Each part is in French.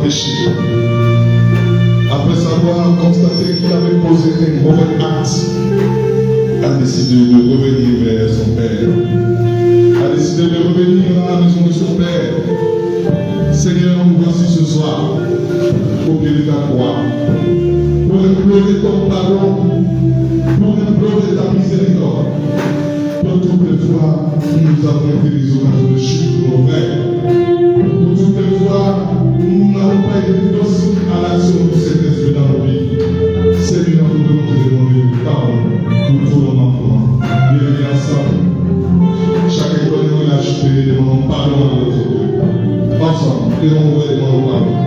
péché. Après avoir constaté qu'il avait posé des mauvais actes, a décidé de revenir vers son Père, a décidé de revenir à la maison de son Père. Seigneur, nous voici ce soir au pied de ta croix pour implorer ton pardon, pour implorer ta miséricorde pour toutes les fois où nous avons été des occasions de chute de nos frères, pour toutes les fois où nous n'avons pas été dociles à l'action du Saint-Esprit dans nos vies. Seigneur, nous devons te demander pardon pour tous nos manquements. Bien ensemble, chacun doit nous l'acheter, demandons pardon à notre Dieu. Ensemble, demandons pardon.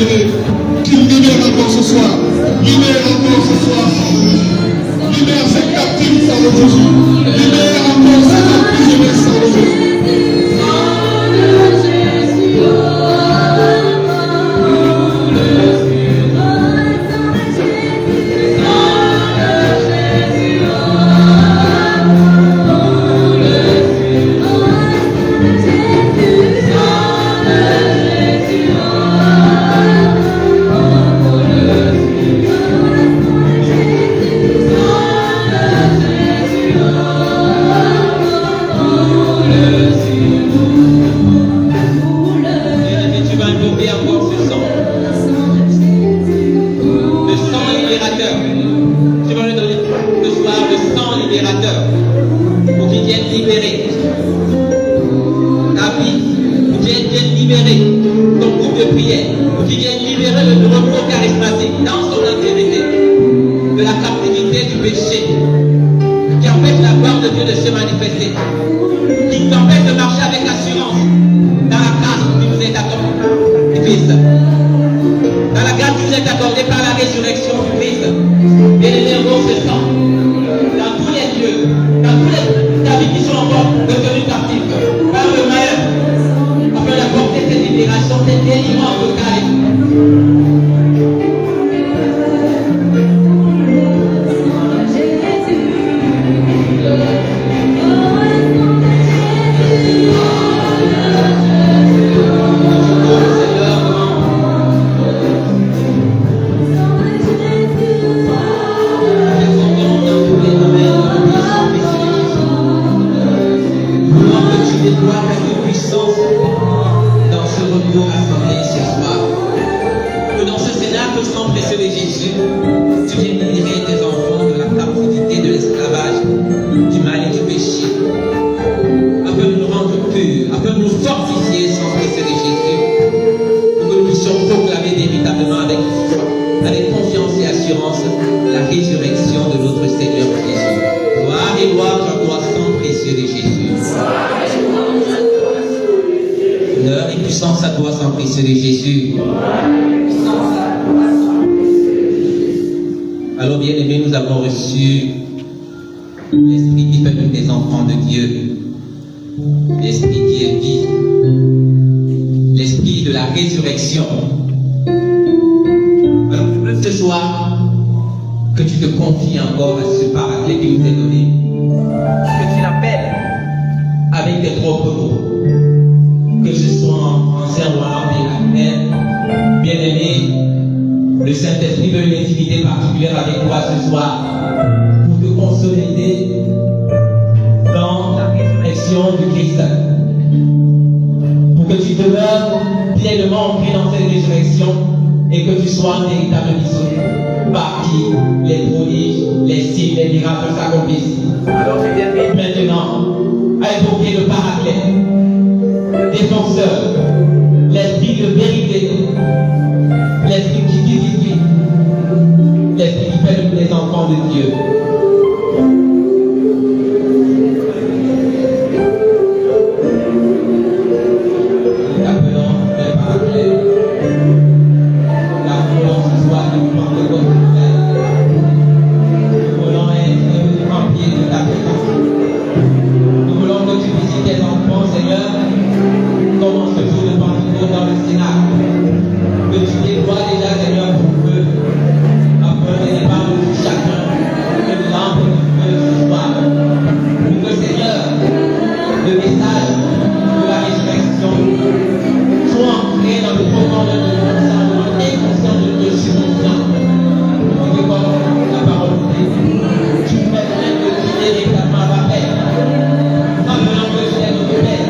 libéré, qu'il libère encore ce soir. Libère encore ce soir, Saint-Denis. Libère ces captifs, Saint-Denis. Libère encore ces emprisonnés, Saint-Denis. Alors, bien-aimés, nous avons reçu l'Esprit qui fait des enfants de Dieu, l'Esprit qui est vie, l'Esprit de la résurrection. Alors, ce soir, que tu te confies encore à ce paraclet qui nous est donné, que tu l'appelles avec tes propres mots, que ce soit en servant bien-aimé, le Saint-Esprit veut une intimité particulière avec toi ce soir pour te consolider dans la résurrection du Christ, pour que tu demeures pleinement ancré dans cette résurrection et que tu sois un véritable missionnaire par qui les prodiges, les signes, les miracles s'accomplissent. Alors je t'invite maintenant à évoquer le paraclet, le défenseur, l'esprit de vérité, l'esprit qui vivifie, l'esprit qui fait de nous les enfants de Dieu. Appelons le paraclet. Appelons ce soir de nous prendre votre frère. Nous voulons être remplis de ta présence. Nous voulons que tu visites tes enfants, Seigneur, comme en ce jour de Pentecôte dans le Sénat. Que tu déploies déjà, Seigneur, pour eux, afin de dépendre de chacun, que nous lampe du soir. Pour que, Seigneur, le message de la résurrection soit ancré dans le profond de notre cerveau et conscient de notre subconscient. Et que, comme la parole dit, tu fais plein de guider véritablement la paix. En venant que tu es notre Père,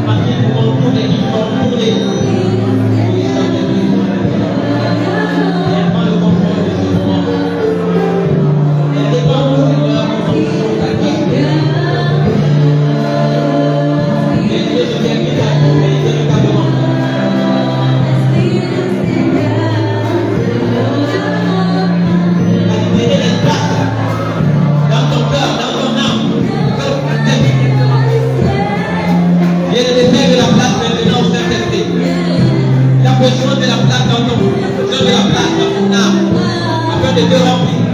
afin que nous tous les qui vont couler. Besoin de la place dans ton le cœur rempli.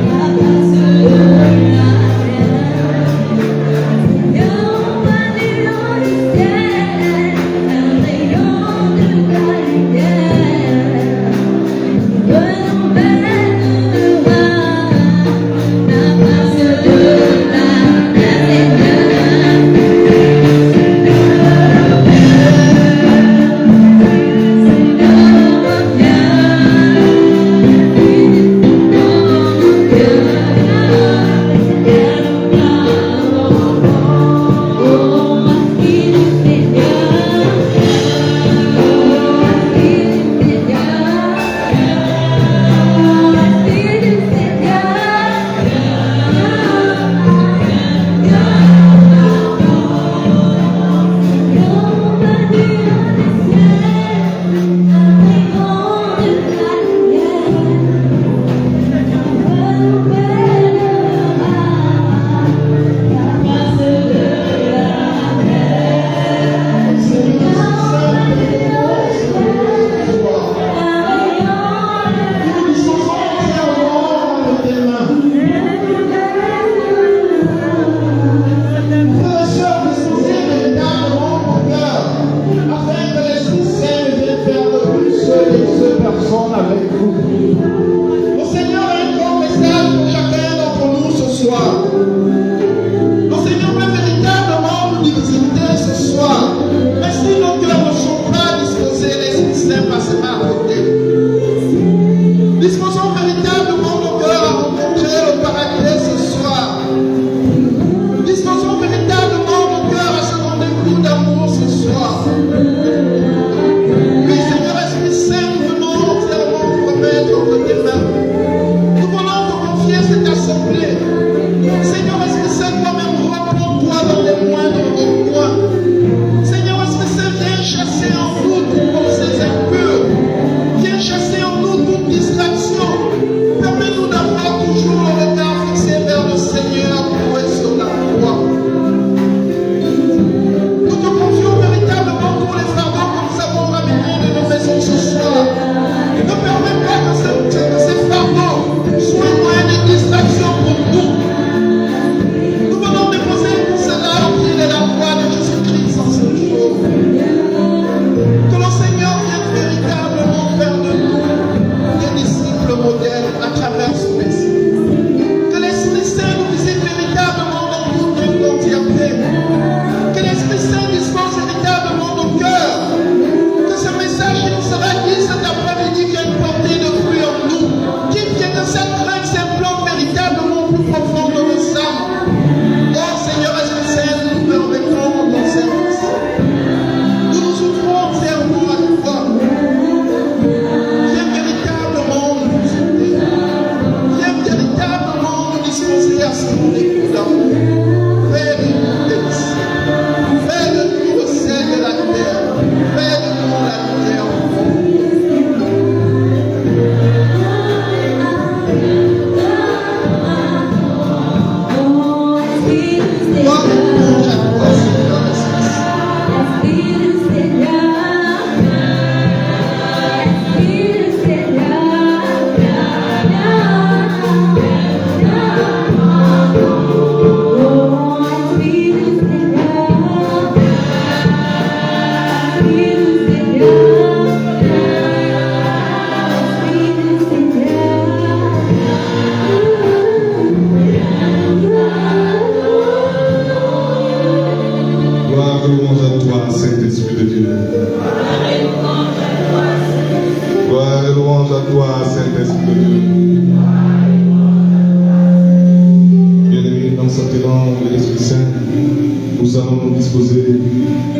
nous allons nous disposer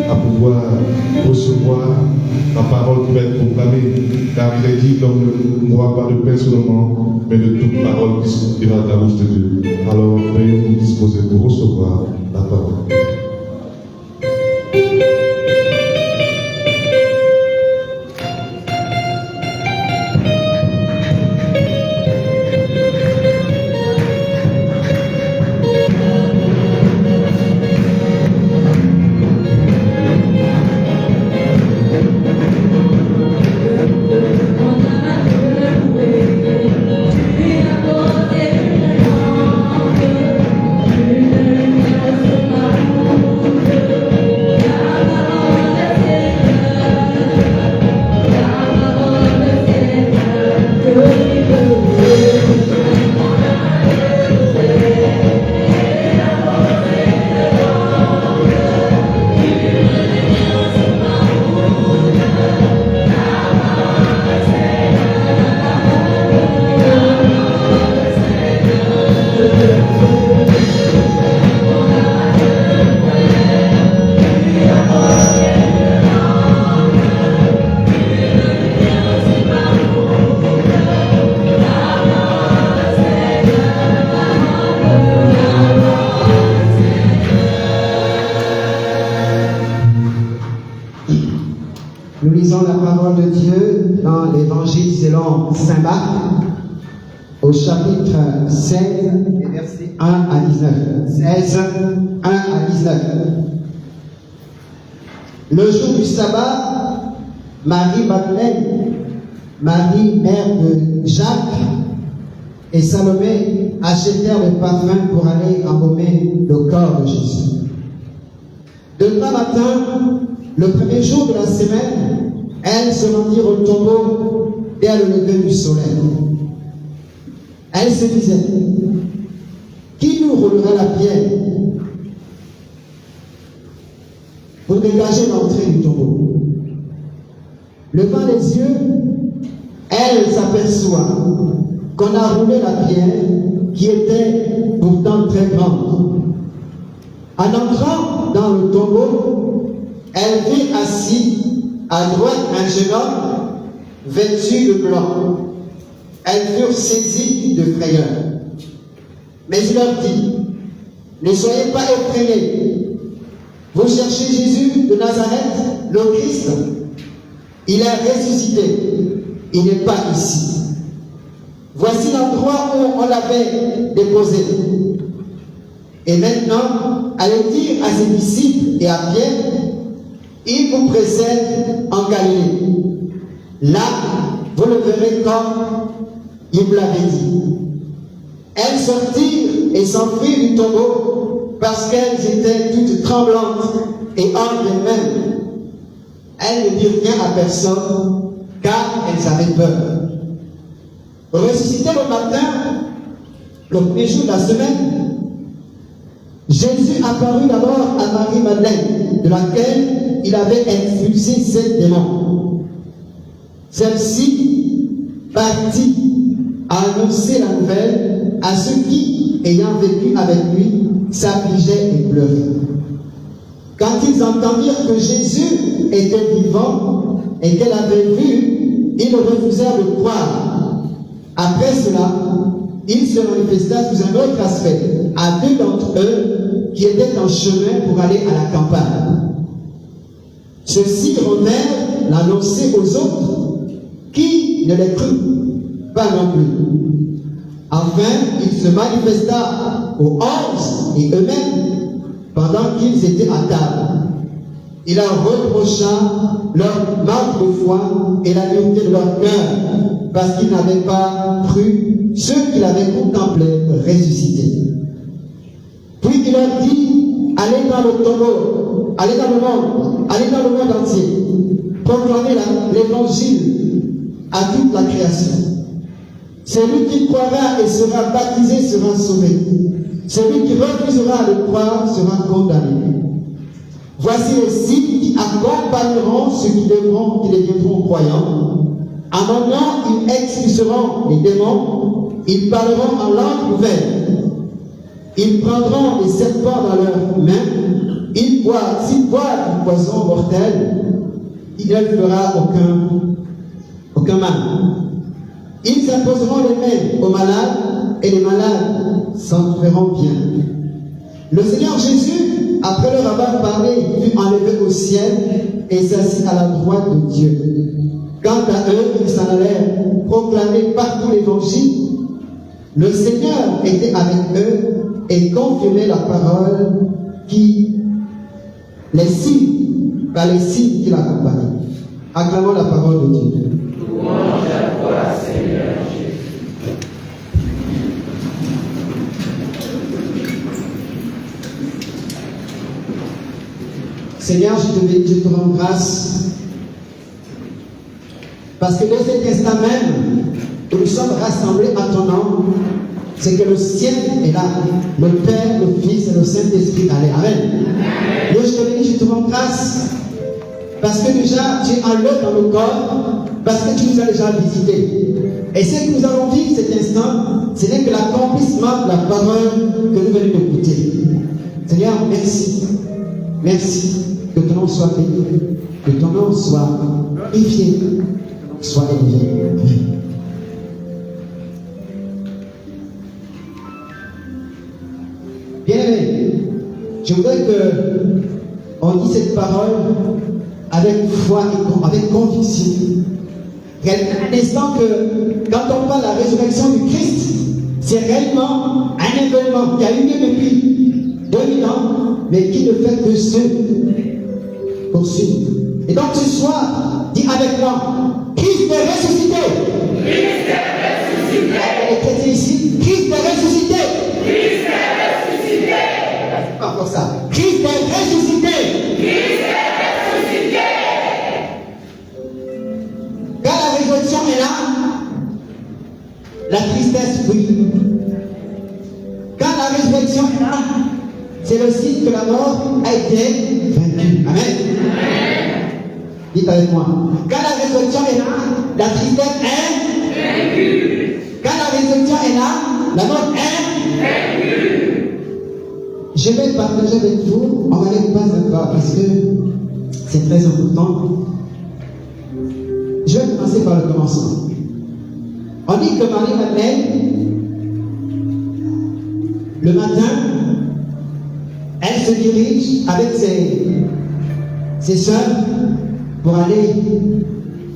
à pouvoir recevoir la parole qui va être proclamée, car il est dit l'homme ne mourra pas de pain seulement, mais de toute parole qui sortira de la bouche de Dieu. Alors, veuillez nous disposer pour recevoir la parole. Oh, parole de Dieu dans l'évangile selon saint Marc, au chapitre 16, et versets 1 à 19. 16, 1 à 19. Le jour du sabbat, Marie-Madeleine, Marie, mère de Jacques, et Salomé achetèrent le parfum pour aller embaumer le corps de Jésus. De demain matin, le premier jour de la semaine, elles se rendirent au tombeau dès le lever du soleil. Elles se disaient, qui nous roulera la pierre pour dégager l'entrée du tombeau? Levant les yeux, elles s'aperçoivent qu'on a roulé la pierre qui était pourtant très grande. En entrant dans le tombeau, elle vit assis à droite un jeune homme vêtu de blanc. Elles furent saisies de frayeur. Mais il leur dit, ne soyez pas effrayés. Vous cherchez Jésus de Nazareth, le Christ. Il est ressuscité. Il n'est pas ici. Voici l'endroit où on l'avait déposé. Et maintenant, allez dire à ses disciples et à Pierre, il vous précède en Galilée. Là, vous le verrez comme il vous l'avait dit. Elles sortirent et s'enfuirent du tombeau parce qu'elles étaient toutes tremblantes et en elles-mêmes. Elles ne dirent rien à personne car elles avaient peur. Ressuscité le matin, le premier jour de la semaine, Jésus apparut d'abord à Marie-Madeleine, de laquelle il avait expulsé 7 démons. Celle-ci partit à annoncer la nouvelle à ceux qui, ayant vécu avec lui, s'affligeaient et pleuraient. Quand ils entendirent que Jésus était vivant et qu'elle avait vu, ils refusèrent de croire. Après cela, il se manifesta sous un autre aspect à 2 d'entre eux qui étaient en chemin pour aller à la campagne. Ceux-ci revinrent l'annoncer aux autres qui ne les crurent pas non plus. Enfin, il se manifesta aux 11 et eux-mêmes pendant qu'ils étaient à table. Il leur reprocha leur manque de foi et la dureté de leur cœur parce qu'ils n'avaient pas cru ceux qui l'avaient contemplé ressuscité. Puis il leur dit, allez dans le tombeau, allez dans le monde entier, proclamez l'évangile à toute la création. Celui qui croira et sera baptisé sera sauvé. Celui qui refusera de croire sera condamné. Voici les signes qui accompagneront ceux qui deviendront croyants. En mon nom, ils expulseront les démons, ils parleront en langue nouvelle. Ils prendront des serpents dans leurs mains, s'ils boivent du poison mortel, il ne fera aucun mal. Ils imposeront les mains aux malades et les malades s'en feront bien. Le Seigneur Jésus, après leur avoir parlé, fut enlevé au ciel et s'assit à la droite de Dieu. Quant à eux, ils s'en allèrent proclamer partout l'évangile. Le Seigneur était avec eux et confirmait la parole les signes qui l'accompagnaient. Acclamons la parole de Dieu. Louange à toi, Seigneur Jésus. Seigneur, je te rends grâce parce que dans cet instant même où nous sommes rassemblés à ton nom, c'est que le ciel est là, le Père, le Fils et le Saint-Esprit. Allez, amen. Dieu, je te bénis, je te rends grâce parce que déjà tu es en l'œuvre dans le corps, parce que tu nous as déjà visités. Et ce que nous allons vivre cet instant, ce n'est que l'accomplissement de la parole que nous venons d'écouter. Seigneur, merci. Merci. Que ton nom soit béni, que ton nom soit glorifié, que ton nom soit élevé. Amen. Bien aimé, je voudrais qu'on dise cette parole avec foi et avec conviction. Un instant que quand on parle de la résurrection du Christ, c'est réellement un événement qui a eu lieu depuis 2000 ans, mais qui ne fait que se poursuivre. Et donc ce soir, dis avec moi, Christ est ressuscité. Christ est ressuscité. Les chrétiens ici, Christ est ressuscité. Christ est ressuscité. Pas encore ça. Christ est ressuscité. Christ est ressuscité. Quand la résurrection est là, la tristesse brille. Quand la résurrection est là, c'est le signe que la mort a été vaincue. Amen. Dites avec moi. Quand la résurrection est là, la tristesse est vaincue. Quand la résurrection est là, la mort est vaincue. Je vais partager avec vous, on va aller pas à pas parce que c'est très important. Je vais commencer par le commencement. On dit que Marie-Madeleine, le matin, elle se dirige avec ses soeurs pour aller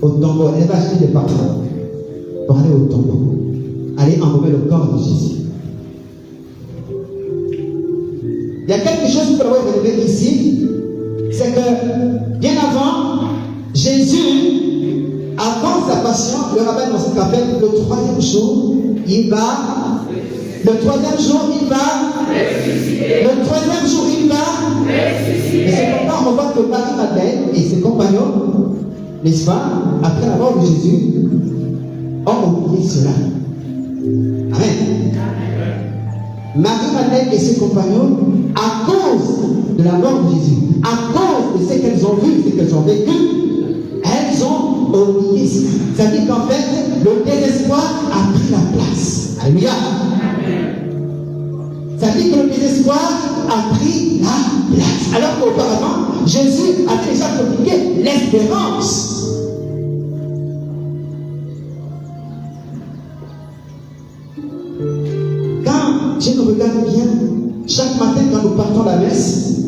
au tombeau. Elle va acheter des parfums pour aller au tombeau, aller enlever le corps de Jésus. Il y a quelque chose que vous pouvez relever ici, c'est que bien avant, Jésus, avant sa passion, le rabbin dans ce rappelle, le troisième jour, il va. Le troisième jour, il va. Le troisième jour, il va. Et c'est pourquoi on voit que Marie-Madeleine et ses compagnons, n'est-ce pas, après la mort de Jésus, ont oublié cela. Amen. Marie-Madeleine et ses compagnons, à cause de la mort de Jésus, à cause de ce qu'elles ont vu, ce qu'elles ont vécu, elles ont oublié cela. Ça dit qu'en fait, le désespoir a pris la place. Alléluia. Ça dit que le désespoir a pris la place. Alors qu'auparavant, Jésus avait déjà communiqué l'espérance. Quand je me regarde bien, chaque matin quand nous partons à la messe,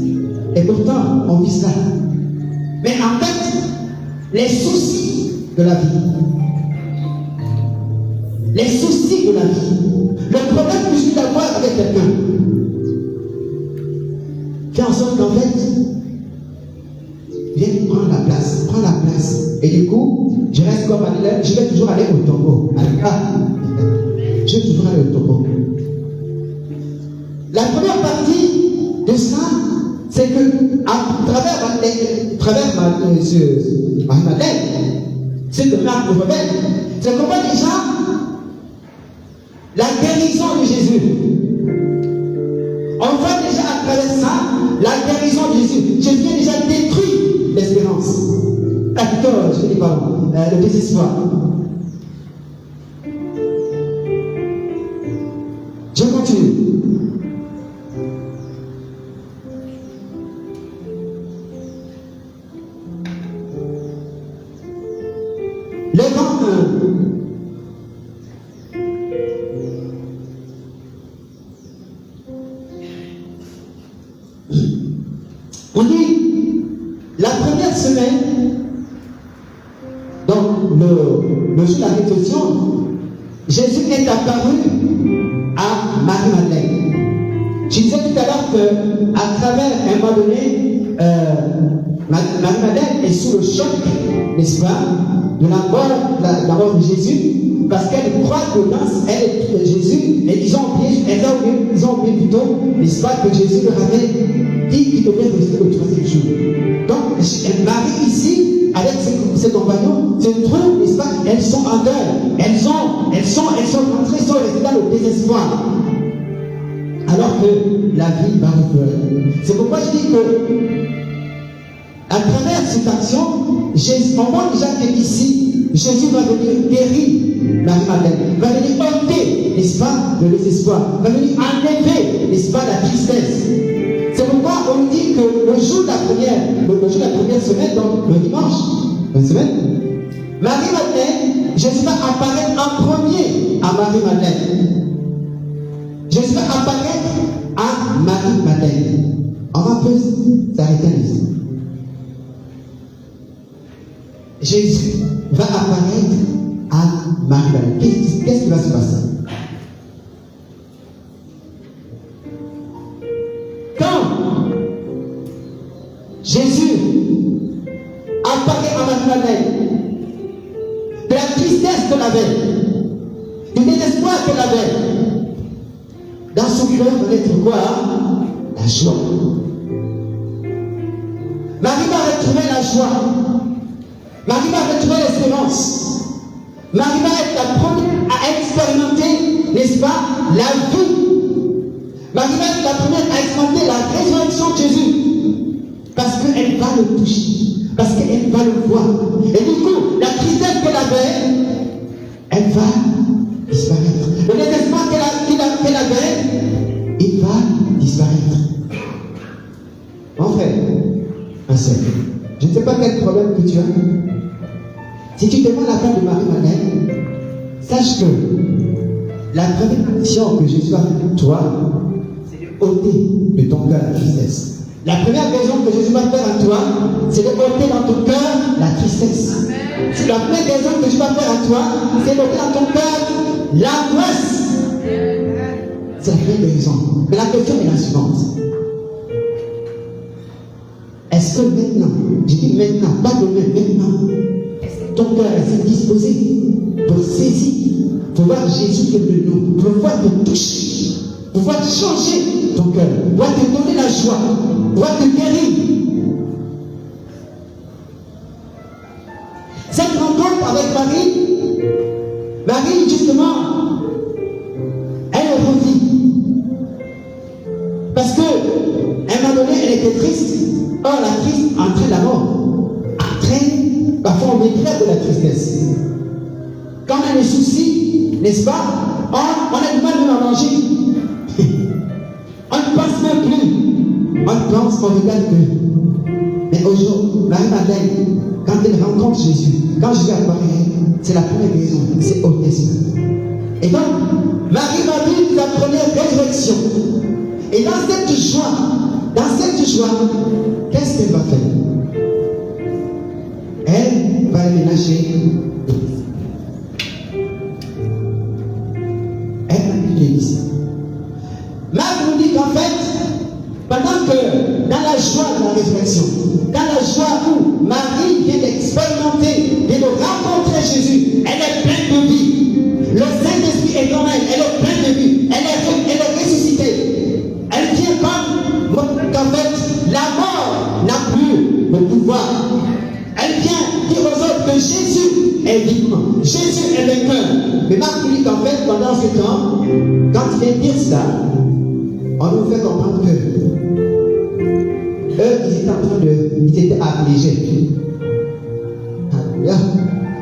et pourtant on vit ça. Mais en fait, les soucis de la vie, les soucis de la vie, le problème que je suis d'avoir avec quelqu'un, fait en sorte qu'en fait, viens prendre la place. Et du coup, je reste comme Marie-Madeleine, je vais toujours aller au tombeau. Je vais toujours aller au tombeau. La première partie de ça, c'est que à travers Marie-Madeleine, c'est que Marc le révèle, c'est qu'on voit déjà la guérison de Jésus. On voit déjà à travers ça la guérison de Jésus. Jésus a déjà détruit l'espérance. Je dis pardon, le désespoir. Je continue. Le grand 1. On dit la première semaine, donc le jour de la résurrection, Jésus est apparu à Marie-Madeleine. Je disais tout à l'heure qu'à travers un moment donné, Marie-Madeleine est sous le choc, n'est-ce pas, de la mort de Jésus, parce qu'elle croit que dans elle, Jésus, et ils ont oublié plutôt, n'est-ce pas, que Jésus leur avait dit qu'il devait rester le troisième jour. Donc, Marie ici, avec ses compagnons, se trouvent, n'est-ce pas, elles sont en deuil, elles sont rentrées, sont restées dans le désespoir. Alors que la vie va revenir. C'est pourquoi je dis que à travers cette action, on voit déjà qu'ici, Jésus va venir guérir Marie-Madeleine, va venir ôter, n'est-ce pas, le désespoir, va venir enlever, n'est-ce pas, la tristesse. C'est pourquoi on dit que le jour de la première semaine, donc le dimanche, la semaine, Marie-Madeleine, Jésus va apparaître en premier à Marie-Madeleine. Jésus va apparaître à Marie-Madeleine. On va un peu s'arrêter ici. Jésus va apparaître à Marie-Madeleine. Qu'est-ce qui va se passer? Quand Jésus apparaît à Marie-Madeleine, de la tristesse qu'elle avait, du désespoir qu'elle avait, dans son cœur va être quoi? La joie. Marie va retrouver la joie. Marie va retrouver l'espérance. Marie va être la première à expérimenter, n'est-ce pas, la vie. Marie va être la première à expérimenter la résurrection de Jésus. Parce qu'elle va le toucher. Parce qu'elle va le voir. Et du coup, la tristesse qu'elle avait, elle va disparaître. Le désespoir qu'elle avait, il va disparaître. Mon frère, ma soeur, je ne sais pas quel problème que tu as. Si tu demandes la part de Marie-Madeleine, sache que la première action que Jésus a fait pour toi, c'est de ôter de ton cœur la tristesse. La première raison que Jésus va faire à toi, c'est de ôter dans ton cœur la tristesse. C'est la première raison que Jésus va faire à toi, c'est d'ôter dans ton cœur l'angoisse. C'est la première raison. Mais la question est la suivante. Est-ce que maintenant, je dis maintenant, pas demain, maintenant, ton cœur est disposé pour saisir, pour voir Jésus de nous, pour pouvoir te toucher, pour pouvoir changer ton cœur, pour pouvoir te donner la joie, pour pouvoir te guérir. Cette rencontre avec Marie justement, elle revit. Parce que, à un moment donné, elle était triste. Or, la triste entraîne la mort. Entraîne, parfois on déclare de la tristesse. Quand on a des soucis, n'est-ce pas, on a du mal même à manger. On ne pense même plus. On pense, on regarde plus. Mais aujourd'hui, Marie-Madeleine, quand elle rencontre Jésus, quand Jésus apparaît, c'est la première raison, c'est hôtesse. Et donc, Marie va vivre sa première résurrection. Et dans cette joie, qu'est-ce qu'elle va faire? Elle va ménager l'Église. Marc nous dit qu'en fait, pendant que dans la joie de la résurrection, dans la joie où Marie vient d'expérimenter, vient de rencontrer Jésus, elle est pleine de vie. Le Saint-Esprit est en elle, elle est pleine de vie, elle est ressuscitée. Elle vient comme qu'en fait, la mort n'a plus le pouvoir. Elle vient dire aux autres que Jésus est vivant, Jésus est vainqueur. Mais Marc nous dit qu'en fait, pendant ce temps, quand il vient dire ça, on nous fait comprendre que eux, ils étaient affligés.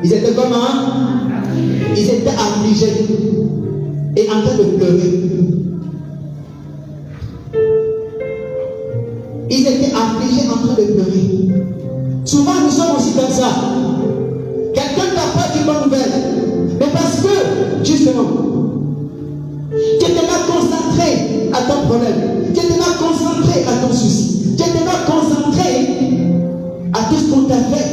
Ils étaient comment? Ils étaient affligés et en train de pleurer. Ils étaient affligés en train de pleurer. Souvent, nous sommes aussi comme ça. Quelqu'un t'apporte une bonne nouvelle, mais parce que, justement, tu étais là concentré à ton problème, tu étais là concentré à ton souci, tu étais là concentré à tout ce qu'on t'a fait,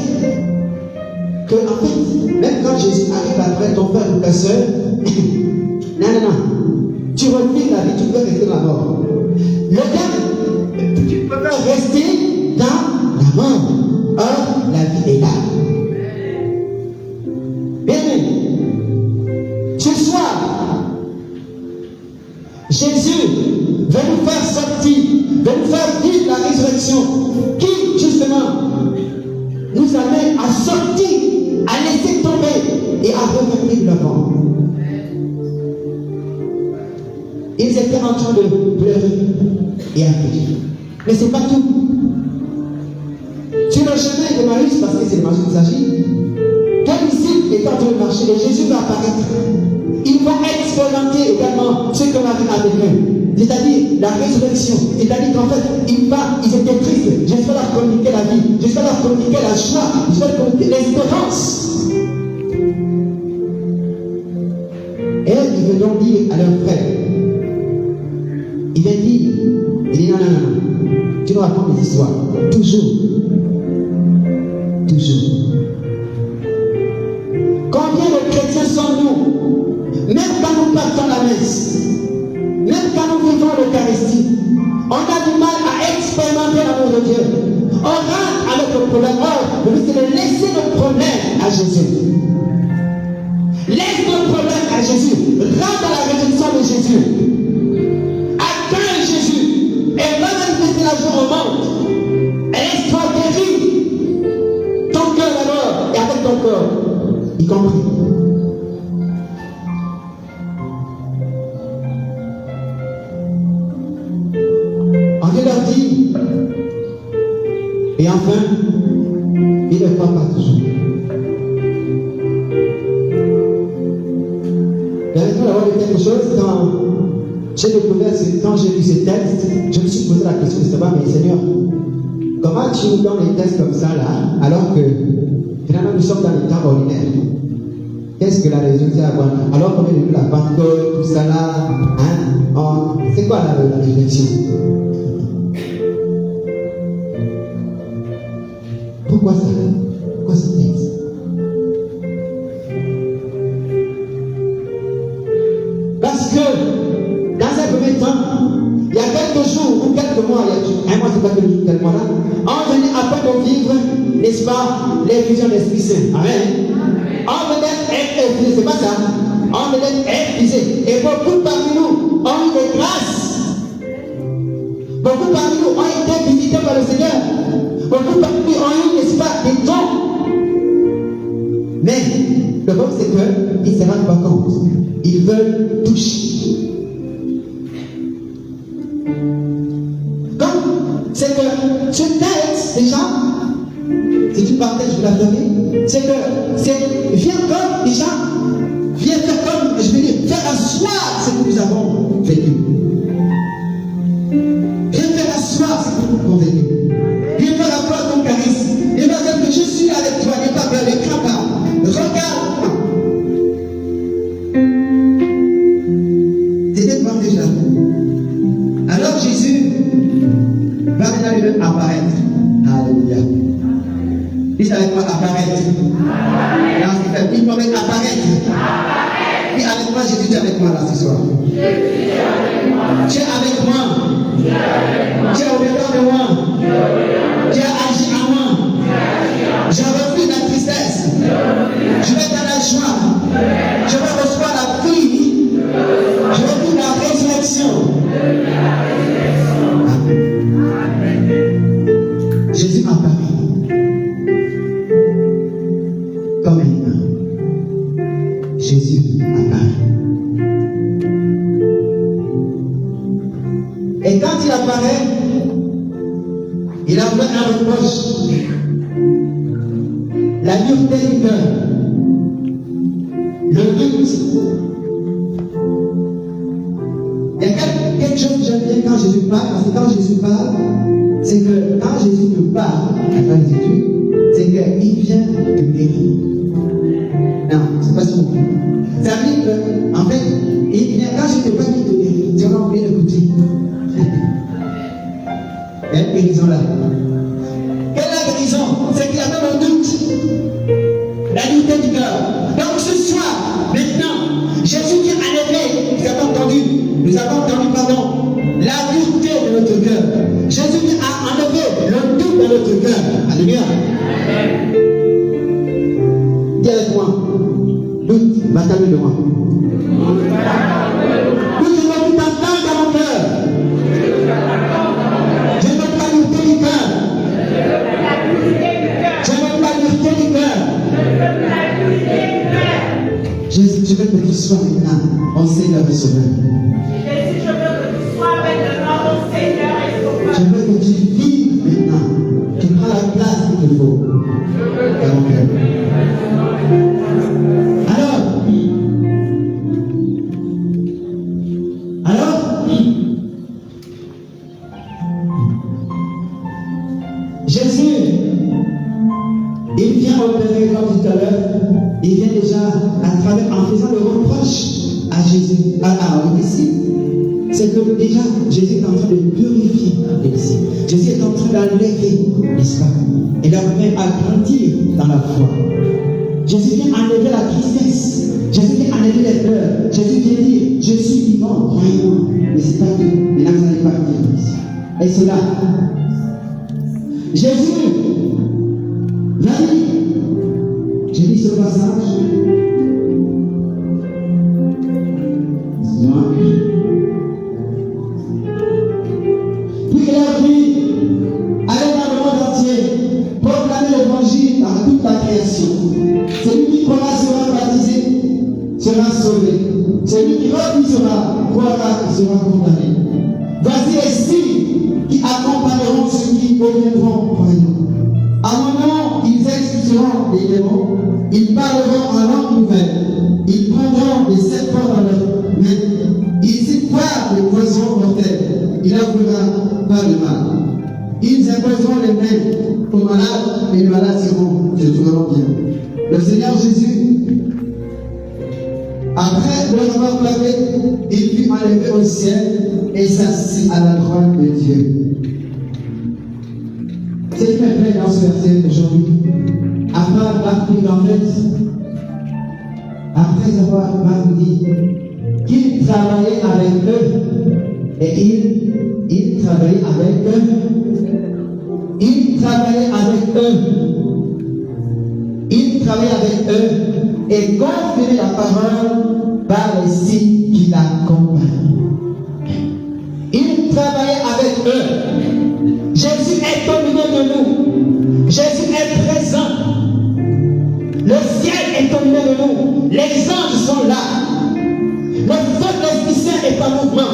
que en fait, même quand Jésus arrive après ton frère ou ta soeur, non, tu revis la vie, tu peux rester dans la mort. Le gars, tu peux pas rester dans la mort. Or, la vie est là. Bien, ce soir, Jésus veut nous faire sortir, veut nous faire vivre la résurrection qui, justement, nous amène à sortir, à laisser tomber et à revenir de l'avant. Ils étaient en train de pleurer et affliger. Mais ce n'est pas tout. Sur le chemin de Marie, parce que c'est de Marie qu'il s'agit, quel disciple est en train de marcher et Jésus va apparaître. Il va expérimenter également ce que Marie a vécu, c'est-à-dire la résurrection. C'est-à-dire qu'en fait, ils étaient tristes. Jésus va leur communiquer la vie, Jésus va leur communiquer la joie, Jésus va leur communiquer l'espérance. Et ils veulent donc dire à leur frère, il vient dire, il dit non, tu nous racontes des histoires, toujours. Même quand nous partons la messe, même quand nous vivons l'Eucharistie, on a du mal à expérimenter l'amour de Dieu. On rentre avec le problème. Or, le but c'est de laisser le problème à Jésus. Laisse le problème à Jésus. Rentre dans la rédemption de Jésus. Accueille Jésus. Et va manifester la joie au monde. Et laisse-toi guérir. Ton cœur d'abord et avec ton corps. Y compris. Dieu leur dit, et enfin, il ne croit pas toujours. Permettez-moi d'avoir dit quelque chose. Quand j'ai découvert, quand j'ai lu ces textes, je me suis posé la question de savoir, mais Seigneur, comment tu nous donnes des textes comme ça là, alors que finalement nous sommes dans les temps ordinaires? Qu'est-ce que la raison c'est à voir? Alors qu'on est devenu la Pentecôte, tout ça là, hein? C'est quoi la réflexion? Pourquoi ça? Pourquoi ce texte? Parce que, dans un premier temps, il y a quelques jours ou quelques mois, il y a un mois, c'est pas quelques mois là, on venait à peine de vivre, n'est-ce pas, l'infusion de l'Esprit Saint. Amen. On venait d'être infusé, c'est pas ça. On venait d'être infusé. Et beaucoup parmi nous ont eu des grâces. Beaucoup parmi nous ont été visités par le Seigneur. Beaucoup parmi nous ont eu, n'est-ce pas, des dons. Mais le problème, c'est qu'ils ne se rendent pas compte. Ils veulent toucher. Donc, c'est que ce texte, déjà, si tu partages, je vais la fermer, c'est que, viens comme, déjà, viens faire comme, je veux dire, faire asseoir ce que nous avons vécu. Viens faire asseoir ce que nous avons vécu. Viens faire asseoir ton charisme. Viens faire dire que je suis avec toi, n'aie pas peur, ne crains pas. Regarde-moi. C'était devant déjà. Alors Jésus va maintenant lui apparaître. Alléluia. Dis avec moi apparaître. Il peut mettre apparaître. Dis avec moi, Jésus, tu es avec moi là ce soir. Tu es avec moi. Tu es au-dedans de moi. Tu as agi en moi. Je refuse la tristesse. Je vais dans la joie. Je vais recevoir la vie. Je refuse la résurrection. Amen. Jésus apparaît comme un humain. Jésus apparaît. Et quand il apparaît, il a fait un reproche. La dureté du cœur. Le doute. Il y a quelque chose que j'aime bien quand Jésus parle, parce que quand Jésus parle, c'est que quand Jésus te parle, à travers les études, c'est qu'il vient te guérir. Non, c'est pas ça. Ça veut dire qu'en fait, il vient, quand je te parle, il te guérit. Tu vas oublier d'écouter. Il y a une guérison là. Quelle est la guérison? C'est qu'il y a même un doute. La dureté du cœur. Donc ce soir, maintenant, Jésus qui a enlevé, nous avons entendu, pardon, la dureté de notre cœur. Jésus qui a enlevé le doute de notre cœur. Alléluia. Dis avec moi, doute, bataille de moi. Doute, je veux tout entendre dans mon cœur. Je ne veux pas dureté du cœur. Je ne veux pas dureté du cœur. Jésus, je veux que tu sois maintenant mon Seigneur et Sauveur. Jésus, je veux que tu sois maintenant mon Seigneur et Sauveur. Je veux que tu vives maintenant. Tu prends la place qu'il te faut dans mon cœur. Alors, Jésus, il vient opérer comme tout à l'heure. Il vient déjà en faisant le reproche à Jésus, aux disciples. C'est que déjà, Jésus est en train de purifier les disciples. Jésus est en train d'enlever, n'est-ce pas? Et leur faire agrandir dans la foi. Jésus vient enlever la tristesse. Jésus vient enlever les pleurs. Jésus vient dire, je suis vivant, croyez-moi. Mais c'est pas tout. Maintenant, vous allez partir ici. Et cela. Jésus, vas-y. J'ai dit ce passage. Excusez-moi. Puis il a dit, allez dans le monde entier, proclamer l'évangile dans toute la création. Celui qui croira sera baptisé, sera sauvé. Celui qui refusera, croira et sera condamné. Voici les signes qui accompagneront ceux qui deviendront croyants. À mon nom, ils expulseront les démons, ils parleront en langue nouvelle, ils prendront des serpents dans leurs mains, ils y boivent des poisons mortels, il n'avouera pas le mal. Ils imposeront les mains aux malades et les malades se trouveront bien. Le Seigneur Jésus, après leur avoir parlé, il fut enlevé au ciel et s'assit à la droite de Dieu. Ce qui me plaît dans ce verset aujourd'hui, après avoir dit qu'il travaillait avec eux, et il travaillait avec eux, il travaillait avec eux et confirmait la parole par les signes qui l'accompagnent. Il travaillait avec eux. Jésus est au milieu de nous. Jésus est présent. Le ciel est au milieu de nous. Les anges sont là. Le feu de l'Esprit Saint est en mouvement.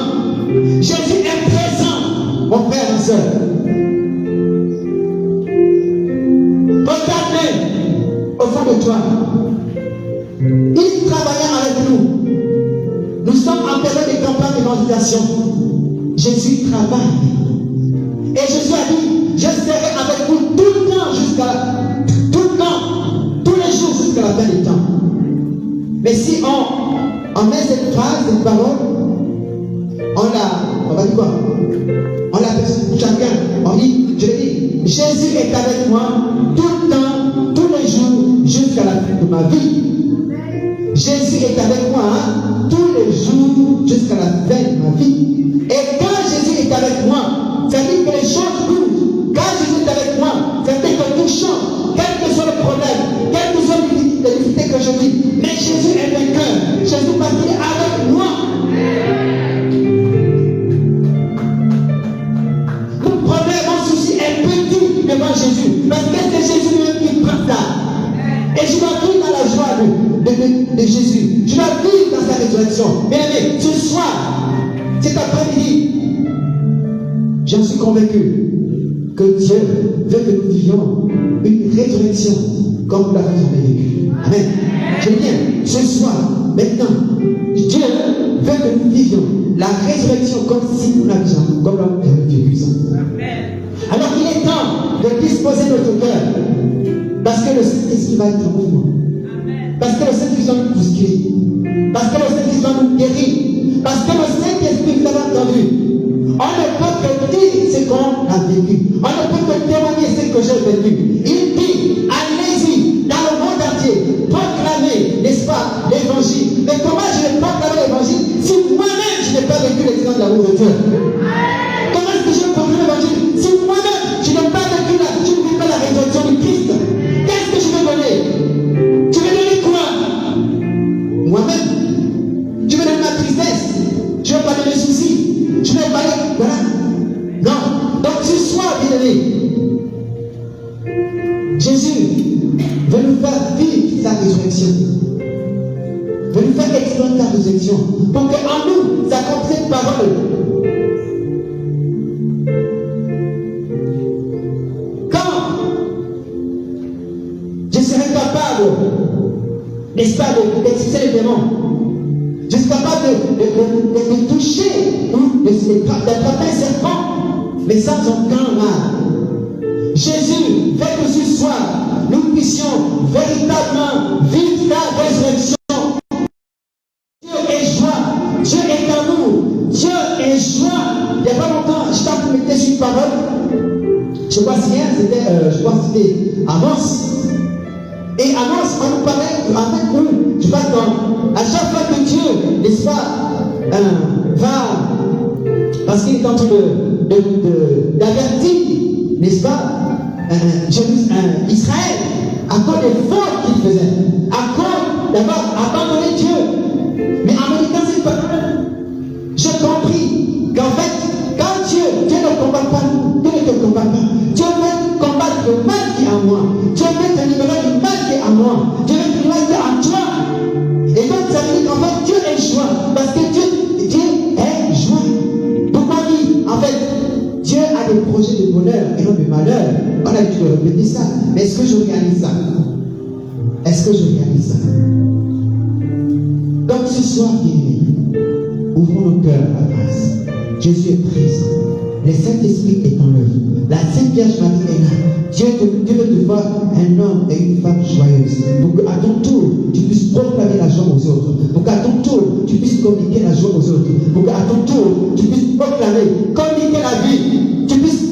Jésus est présent, mon frère et soeur. Regardez au fond de toi. Il travaillait avec nous. Nous sommes en période de campagne d'évangélisation. Jésus travaille. Et Jésus a dit, je serai avec vous tout le temps, tous les jours jusqu'à la fin du temps. Mais si on met cette phrase, cette parole, on va dire quoi? On la fait chacun. On dit, je dis, Jésus est avec moi tout le temps, tous les jours, jusqu'à la fin de ma vie. Jésus est avec moi tous les jours, jusqu'à la fin de ma vie. Et quand Jésus est avec moi, ça dit que les choses bougent. Quand Jésus est avec moi, ça dit que tout change. Quel que soit le problème, quelles que soient les difficultés que je vis, mais Jésus est vainqueur. Jésus parce qu'il est avec moi. Mon problème, mon souci est petit devant Jésus. Parce que c'est Jésus lui-même qui prend ça. Et je dois vivre dans la joie de Jésus. Je dois vivre dans sa résurrection. Bien aimé, ce soir, cet après-midi, j'en suis convaincu que Dieu veut que nous vivions une résurrection comme nous l'avons jamais vécue. Amen. Je dis bien, ce soir, maintenant, Dieu veut que nous vivions la résurrection comme si nous l'avions, comme l'avons vécu ça. Alors il est temps de disposer notre cœur, parce que le Saint-Esprit va être en mouvement. Parce que le Saint-Esprit va nous bousculer. Parce que le Saint-Esprit va nous guérir. Parce que le Saint-Esprit, vous avez entendu, on ne peut que dire ce qu'on a vécu. On ne peut que témoigner ce que j'ai vécu. Il dit, allez-y dans le monde entier, proclamez, n'est-ce pas, l'évangile. Mais comment je vais proclamer l'évangile si moi-même je n'ai pas vécu l'expérience de l'amour de Dieu? Comment est-ce que je vais proclamer l'évangile si moi-même je n'ai pas vécu la résurrection du Christ? Qu'est-ce que je vais donner? Tu veux donner quoi? Moi-même. Je vais donner ma tristesse. Je vais parler mes soucis. Je vais parler. Voilà. Non. Donc ce soir, bien aimé, Jésus veut nous faire vivre sa résurrection. Veut nous faire expérimenter sa résurrection. Pour qu'en nous, s'accomplisse cette parole. Quand je serai capable, n'est-ce pas, d'exciter les démons, je suis capable de toucher ou d'attraper un serpent, mais sans aucun mal. Jésus fait que ce soir, nous puissions véritablement vivre la résurrection. Dieu est joie, Dieu est amour, Dieu est joie. Il n'y a pas longtemps, je t'ai mettre sur une parole. Je crois que c'était Avance. Et annonce, on nous parlait, en fait, nous, je pense à chaque fois que Dieu, n'est-ce pas, va, parce qu'il est en train d'avertir, n'est-ce pas, Israël, à cause des fautes qu'il faisait, à cause d'avoir abandonné Dieu. Mais en méditant cette parole, j'ai compris qu'en fait, quand Dieu ne combat pas nous, Dieu ne te combat pas. Dieu veut combattre le mal qui est en moi. Dieu veut te libérer du mal qui est en moi. Dieu veut te libérer en toi. Et donc ça veut dire qu'en fait Dieu est joie. Parce que Dieu est joie. Pourquoi dit en fait Dieu a des projets de bonheur et non de malheur. On a l'habitude de répéter ça. Mais est-ce que je réalise ça? Est-ce que je réalise ça? Donc ce soir, ouvrons nos cœurs à la grâce. Jésus est présent. Le Saint-Esprit est en œuvre. La Sainte Vierge Marie est là. Dieu veut te voir un homme et une femme joyeuse. Pour qu'à ton tour, tu puisses proclamer la joie aux autres. Pour qu'à ton tour, tu puisses communiquer la joie aux autres. Pour qu'à ton tour, tu puisses proclamer, communiquer la vie. Tu puisses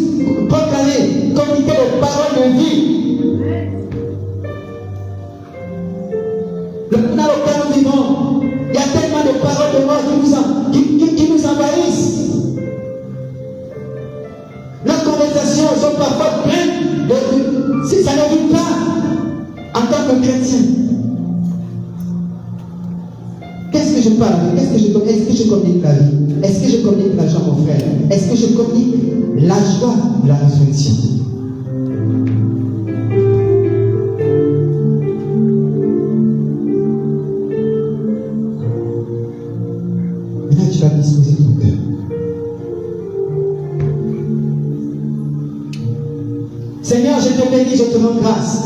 proclamer, communiquer les paroles de vie. Dans lequel nous vivons, il y a tellement de paroles de mort qui nous envahissent. Nos conversations sont parfois pleines de... Ça ne vit pas en tant que chrétien. Qu'est-ce que je parle? Est-ce que je communique la vie? Est-ce que je communique la joie, mon frère? Est-ce que je communique la joie de la résurrection? Maintenant, tu vas disposer ton cœur. Seigneur, je te bénis, je te rends grâce.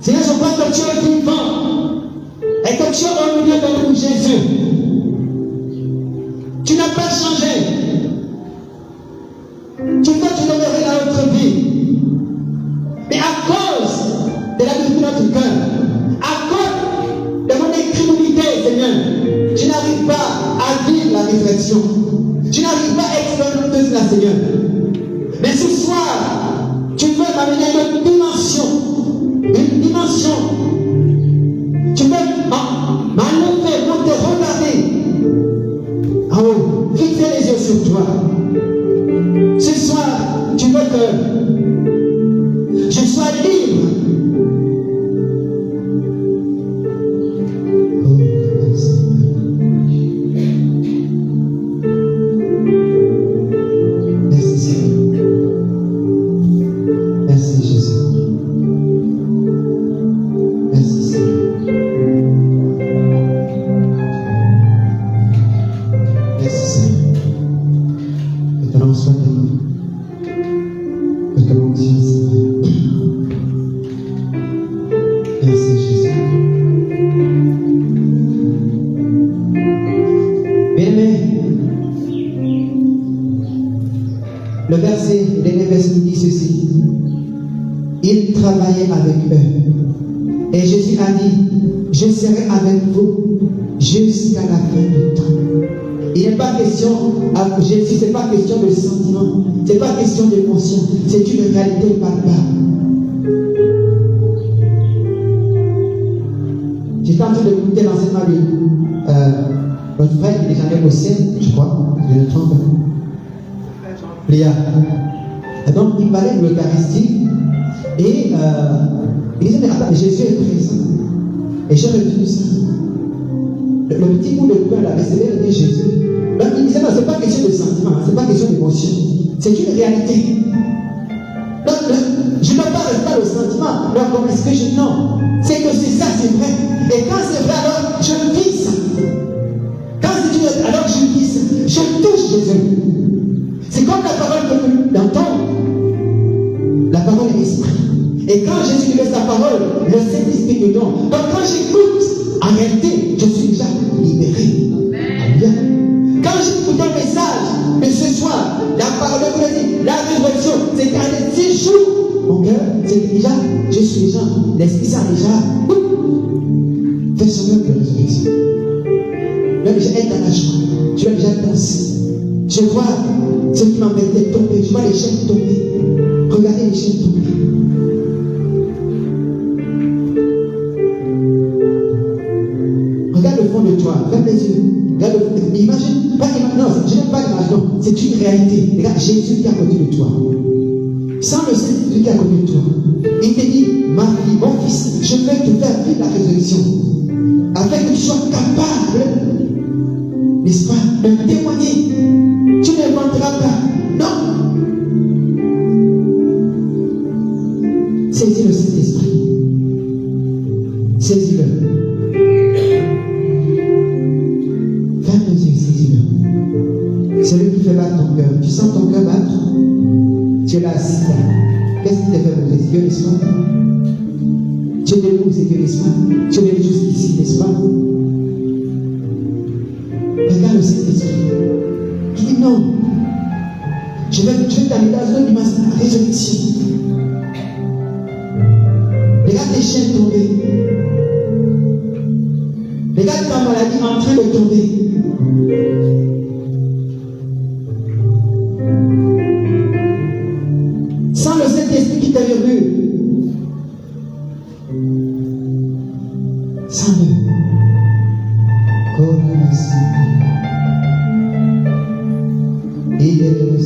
Seigneur, je crois que tu es vivant et que tu es au milieu de nous, Jésus. Tu n'as pas changé. Tu veux te demeurer dans notre vie. Mais à cause de la vie de notre cœur, à cause de mon incrédulité, Seigneur, je n'arrive pas à vivre la réflexion. Je n'arrive pas à expérimenter cela, Seigneur. Mais ce soir, tu veux m'amener à une dimension. Une dimension. Tu veux m'enlever, te regarder. En haut, fixer les yeux sur toi. Ce soir, tu veux que je sois libre. Le verset nous dit ceci. Il travaillait avec eux. Et Jésus a dit, je serai avec vous jusqu'à la fin du temps. Il n'est pas question, à Jésus, ce n'est pas question de sentiment, ce n'est pas question d'émotion, c'est une réalité palpable. J'étais en train d'écouter l'enseignement de notre frère qui est déjà au ciel, je crois, je ne trompe pas. Léa. Et donc, il parlait de l'Eucharistie et il disait, mais attends, Jésus est présent. Et j'ai retenu ça. Le petit bout de pain là, mais c'est bien Jésus. Donc, il disait, non, ce n'est pas question de sentiment, ce n'est pas question d'émotion. C'est une réalité. Donc, je ne peux pas rester au sentiment. Donc, comment est-ce que je. Non. C'est que c'est ça, c'est vrai. Et quand c'est vrai, alors, je vis ça. Quand c'est une. Alors, je vis ça. Je touche Jésus. C'est comme la parole que nous entendons. La parole est l'esprit. Et quand Jésus dit sa parole, le Saint-Esprit nous donne. Donc quand j'écoute, en réalité, je suis déjà libéré. Amen. Quand j'écoute un message de ce soir, la parole de Dieu, la résurrection, c'est qu'à les 6 jours, mon cœur, c'est déjà, je suis déjà, l'Esprit Saint déjà, fait son œuvre de résurrection. Même déjà être dans la joie, tu vas déjà danser. Je vois ce qui m'embêtait tomber. Je vois les chaînes tomber. Regardez les chaînes tomber. Regarde le fond de toi, ferme les yeux. Regarde le fond. Imagine, non, je n'aime pas l'image, non, c'est une réalité. Regarde Jésus qui est à côté de toi. Sans le Saint-Esprit qui est à côté de toi. Il te dit, ma fille, mon fils, je vais te faire vivre la résurrection. Afin que tu sois capable, n'est-ce pas, de témoigner. Tu n'inventeras pas. Non. Saisis le Saint-Esprit. Saisis-le. Ferme les yeux, saisis-le. C'est lui qui fait battre ton cœur. Tu sens ton cœur battre? Tu es là assis. Qu'est-ce qui te fait bouger? C'est Dieu, n'est-ce pas? Tu es debout, c'est Dieu, n'est-ce pas? Tu es jusqu'ici, n'est-ce pas? Regarde le Saint-Esprit. Il dit non. Je vais t'amener dans une dimension de résurrection. Regarde tes chaînes tomber. Regarde ta maladie en train de tomber. Sans le Saint-Esprit qui te murmure. Sans le. Il est le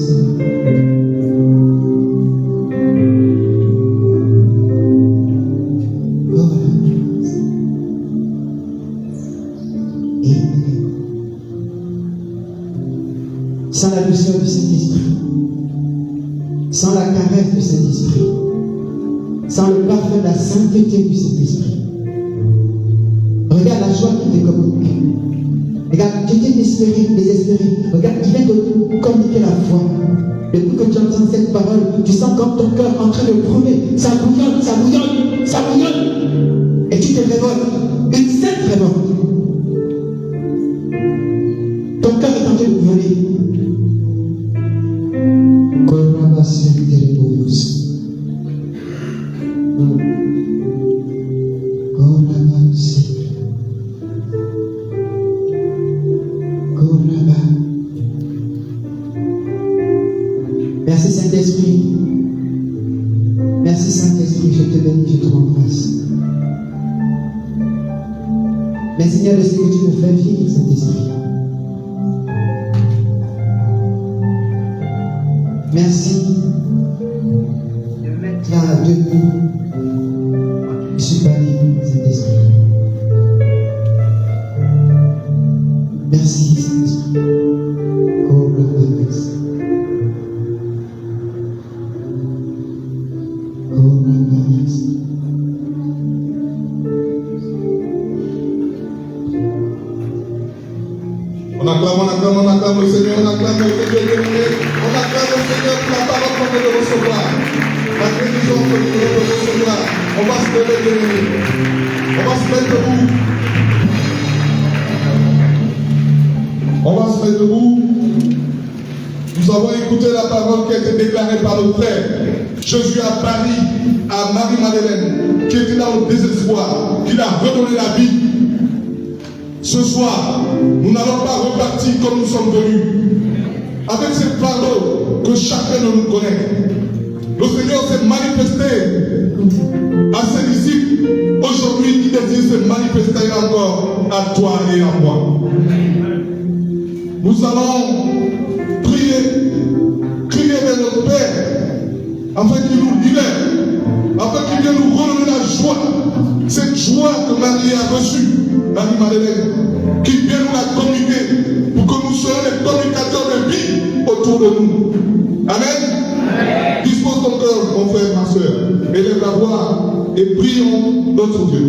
sans la douceur du Saint-Esprit, sans la caresse du Saint-Esprit, sans le parfum de la sainteté du Saint-Esprit. Regarde la joie qui te communique. Regarde, tu t'es désespéré. Regarde, il vient de communiquer la foi. Depuis que tu entends cette parole, tu sens comme ton cœur en train de brûler. Ça bouillonne, ça bouillonne, ça bouillonne. Et tu te révoltes. Une sainte révolte. Ton cœur est en train de brûler. Merci Saint-Esprit. Merci Saint-Esprit, je te bénis, je te rends grâce. Mais Seigneur, de ce que tu me fais vivre, Saint-Esprit. Merci de mettre là debout. Je suis pas libre, Saint-Esprit. Merci Saint-Esprit. Oh, la grâce. On acclame le Seigneur, on acclame le Seigneur, on acclame le Seigneur pour la parole qu'on veut recevoir. La guérison que nous devons recevoir. On va se lever de nous. On va se mettre debout. On va se mettre debout. Nous avons écouté la parole qui a été déclarée par le frère. Jésus a parlé à Marie-Madeleine, qui était dans le désespoir, qui l'a redonné la vie. Ce soir, nous n'allons pas repartir comme nous sommes venus, avec ces fardeaux que chacun de nous connaît. Le Seigneur s'est manifesté à ses disciples. Aujourd'hui, il désire se manifester encore à toi et à moi. Nous allons prier vers notre Père, afin qu'il nous libère, afin qu'il vienne nous redonner la joie, cette joie que Marie a reçue, Marie-Madeleine, qu'il vienne nous la communiquer, pour que nous soyons les communicateurs de vie autour de nous. Amen. Dispose ton cœur, mon frère, ma soeur, élève la voix et prions notre Dieu.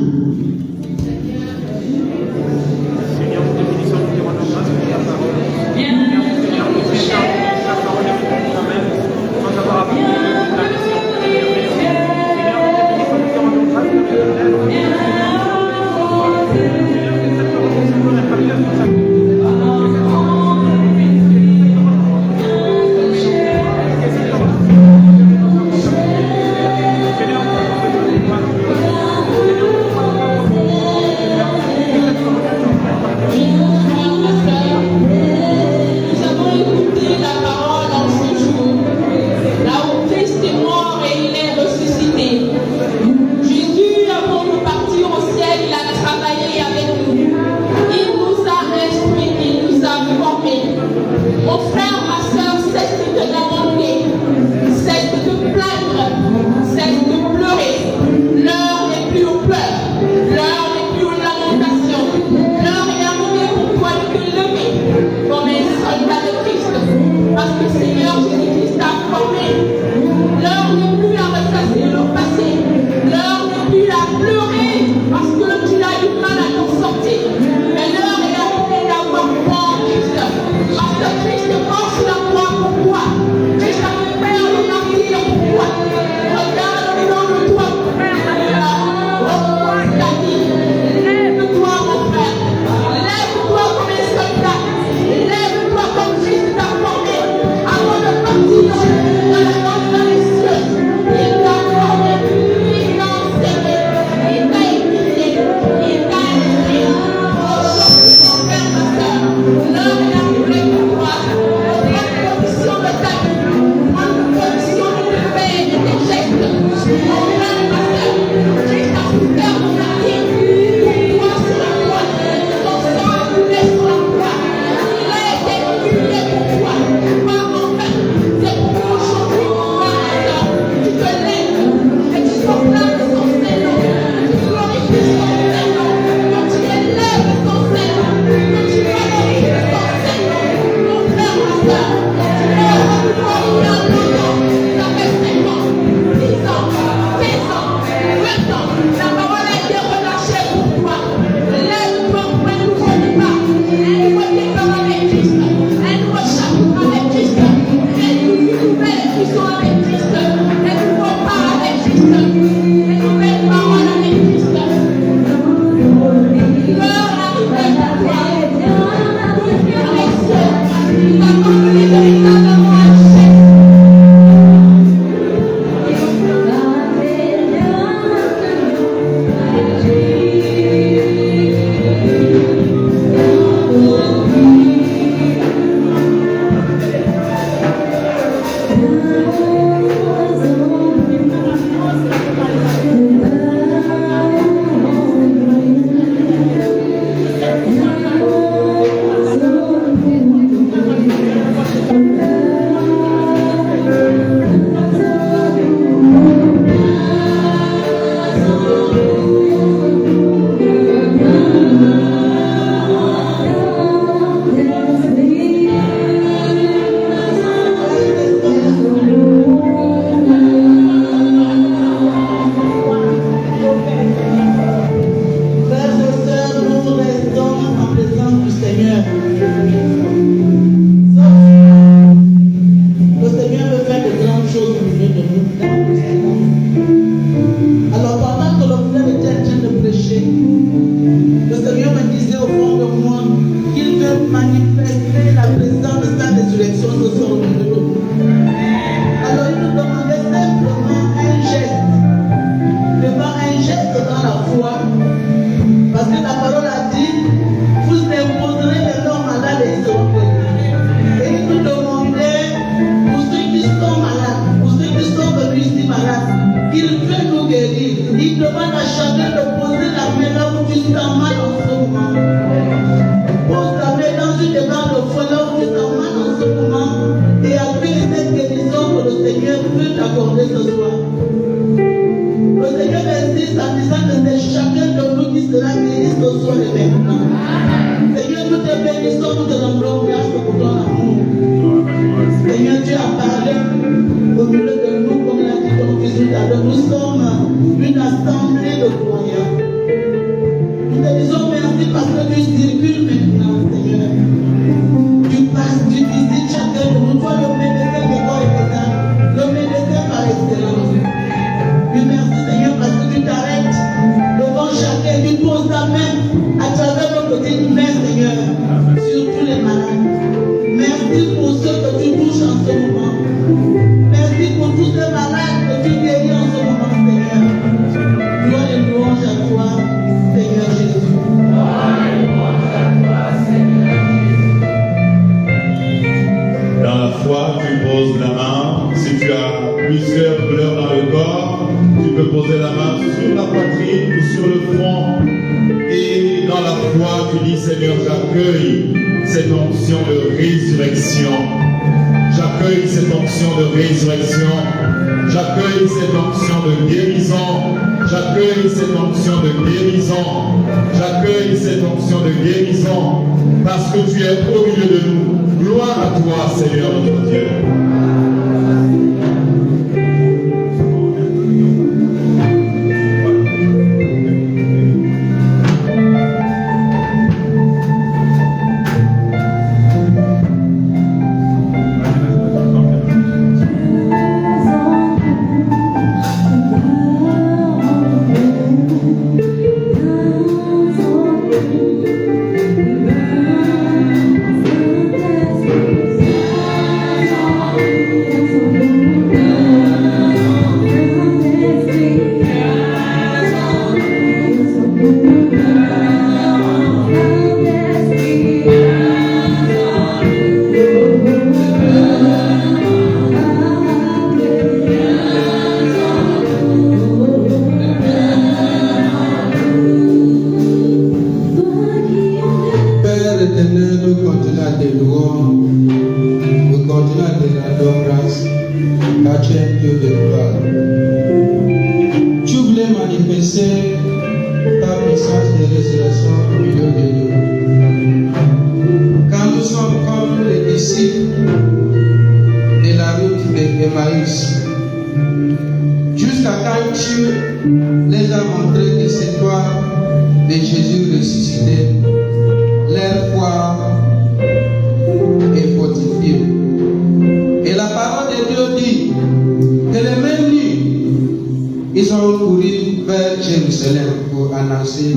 Ils ont couru vers Jérusalem pour annoncer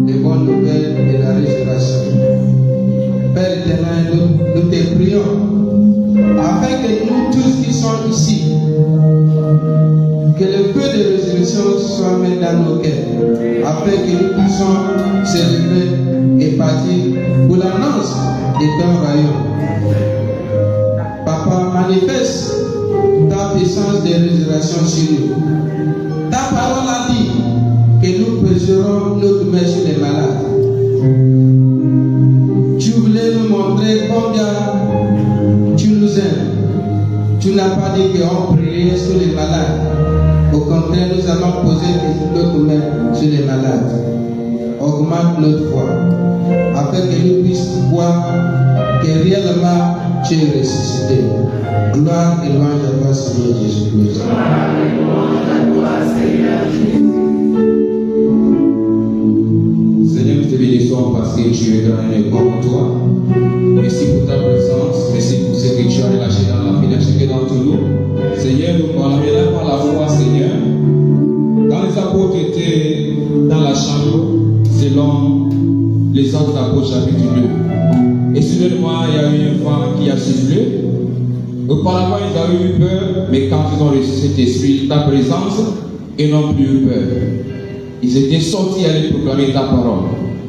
les bonnes nouvelles dans nos cœurs, afin que nous puissions célébrer et partir pour l'annonce de ton royaume. Papa, manifeste ta puissance de résurrection sur nous. Ta parole a dit que nous poserons notre main sur les malades. Tu voulais nous montrer combien tu nous aimes. Tu n'as pas dit qu'on priait sur les malades. Au contraire, nous allons poser notre main sur les malades. Augmente notre foi, afin que nous puissions voir que réellement tu es ressuscité. Gloire et louange à toi, Seigneur Jésus-Christ. Seigneur, nous te bénissons parce que tu es dans un comme toi. Merci pour ta présence. Merci pour ce que tu as relâché dans la vie de chacun d'entre nous. Seigneur, nous parlons par la foi, Seigneur. Quand les apôtres étaient dans la chambre, selon les Actes d'Apôtres chapitre 2, et soudainement, il y a eu un vent qui a soufflé. Auparavant, ils avaient eu peur, mais quand ils ont reçu cet esprit, ta présence, ils n'ont plus eu peur. Ils étaient sortis à aller proclamer ta parole.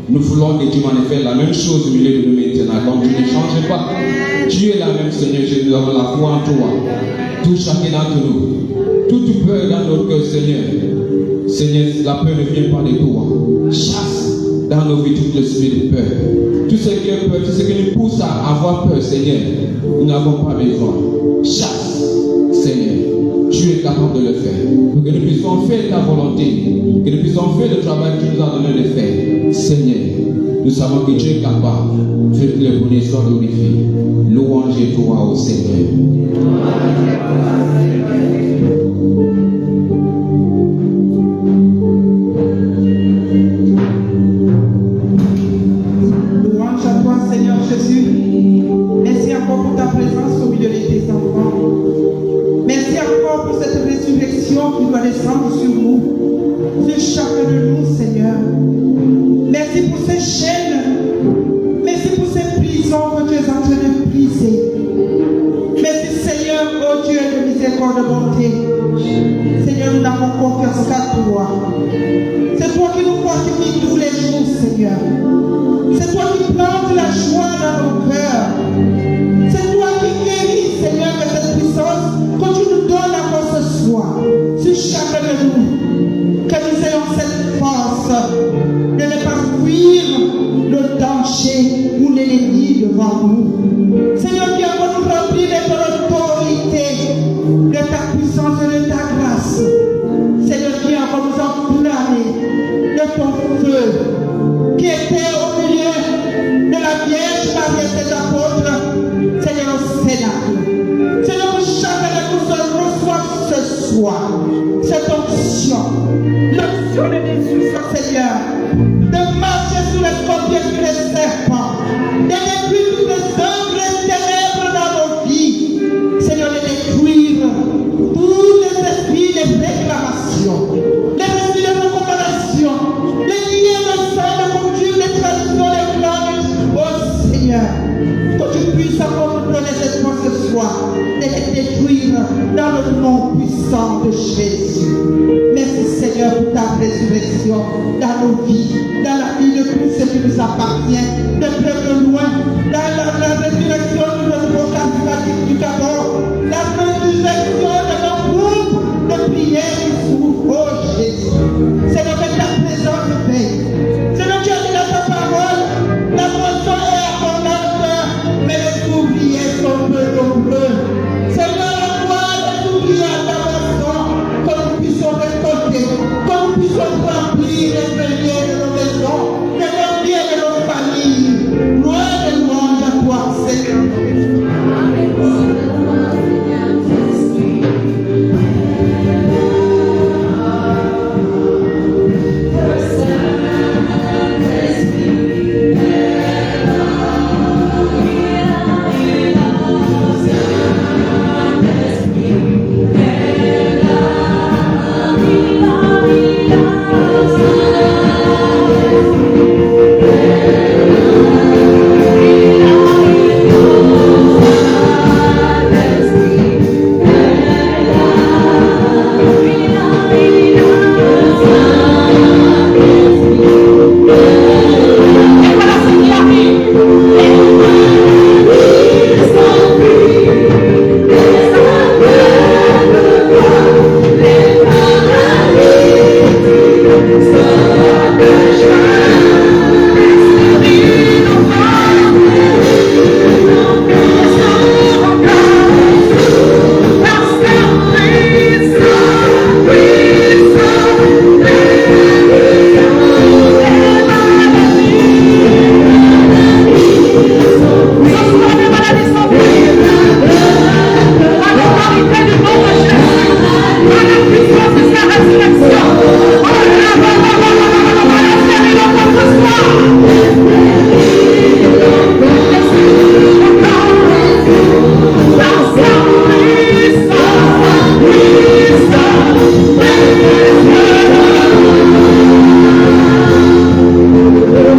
Nous voulons que tu manifestes la même chose au milieu de nous maintenant. Donc tu ne changes pas. Tu es la même, Seigneur Jésus. Nous avons la foi en toi. Tout chacun d'entre nous. Toute peur dans notre cœur, Seigneur. Seigneur, la peur ne vient pas de toi. Chasse dans nos vies tout l'esprit de peur. Tout ce qui est peur, tout ce qui nous pousse à avoir peur, Seigneur, nous n'avons pas besoin. Chasse, Seigneur. Tu es capable de le faire. Pour que nous puissions faire ta volonté. Que nous puissions faire le travail que tu nous as donné de faire. Seigneur, nous savons que tu es capable. Fais que le bonheur soit glorifié. Louange et toi au Seigneur. Louange à toi, Seigneur Jésus. Merci encore pour ta présence au milieu de tes enfants. Merci encore pour cette résurrection qui doit descendre sur nous, sur chacun de nous, Seigneur. Merci pour ces chaînes. Merci pour ces prisons que tu es en train de briser. Merci, Seigneur, oh Dieu de miséricorde et de bonté. Seigneur, nous n'avons confiance qu'à toi. C'est toi qui nous fortifies tous les jours, Seigneur. C'est toi qui plantes la joie dans nos cœurs. C'est toi qui guéris, Seigneur, de cette puissance que tu nous donnes encore ce soir. Sur chacun de nous, que nous ayons cette force de ne pas fuir le danger ou l'ennemi devant nous. Seigneur, qui a nous rempli de ton autorité, de ta puissance et de ta grâce. Seigneur, qui a nous enflammé de ton feu, qui était au milieu de la Vierge Marie et des apôtres. Seigneur, au Cénacle. Seigneur, que chacun de nous se reçoive ce soir cette onction, l'onction de Jésus, Seigneur, de marcher sur les scorpions et sur les serpents, de détruire toutes les œuvres et ténèbres dans nos vies. Seigneur, de détruire tous les esprits de réclamation, les esprits de recommandation, les liens de sang, de conduire, les traditions, les langues. Oh Seigneur, que tu puisses encore nous donner cette force ce soir, de les détruire dans le nom puissant de Jésus. Merci Seigneur pour ta résurrection dans nos vies, dans la vie de tous ceux qui nous appartient, de près de loin, dans la résurrection de notre vocation du Gabon, la résurrection de nos groupes de prière qui s'ouvrent. Oh Jésus, Seigneur, que ta présence veille. Seigneur, tu as dit dans ta parole, la moisson est abondante, mais les ouvriers sont peu nombreux. Seigneur, envoie les ouvriers à ta moisson, que nous puissions récolter, que nous puissions remplir les greniers de nos maisons, de nos biens, de nos familles.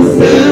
Seigneur,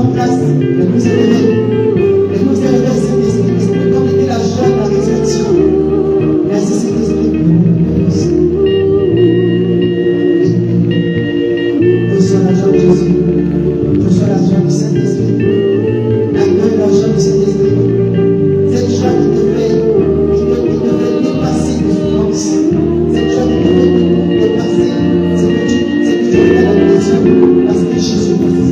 en place le nous élever. Le nous élever, Saint-Esprit. Esprit, comme était la joie de la résurrection. Merci, Saint-Esprit, pour nous. Reçois la joie de Jésus. Reçois la joie du Saint-Esprit. Accueille la joie du Saint-Esprit. Cette joie qui te fait dépasser tes souffrances. Cette joie qui te fait dépasser ce que tu fais la pression parce que Jésus passe.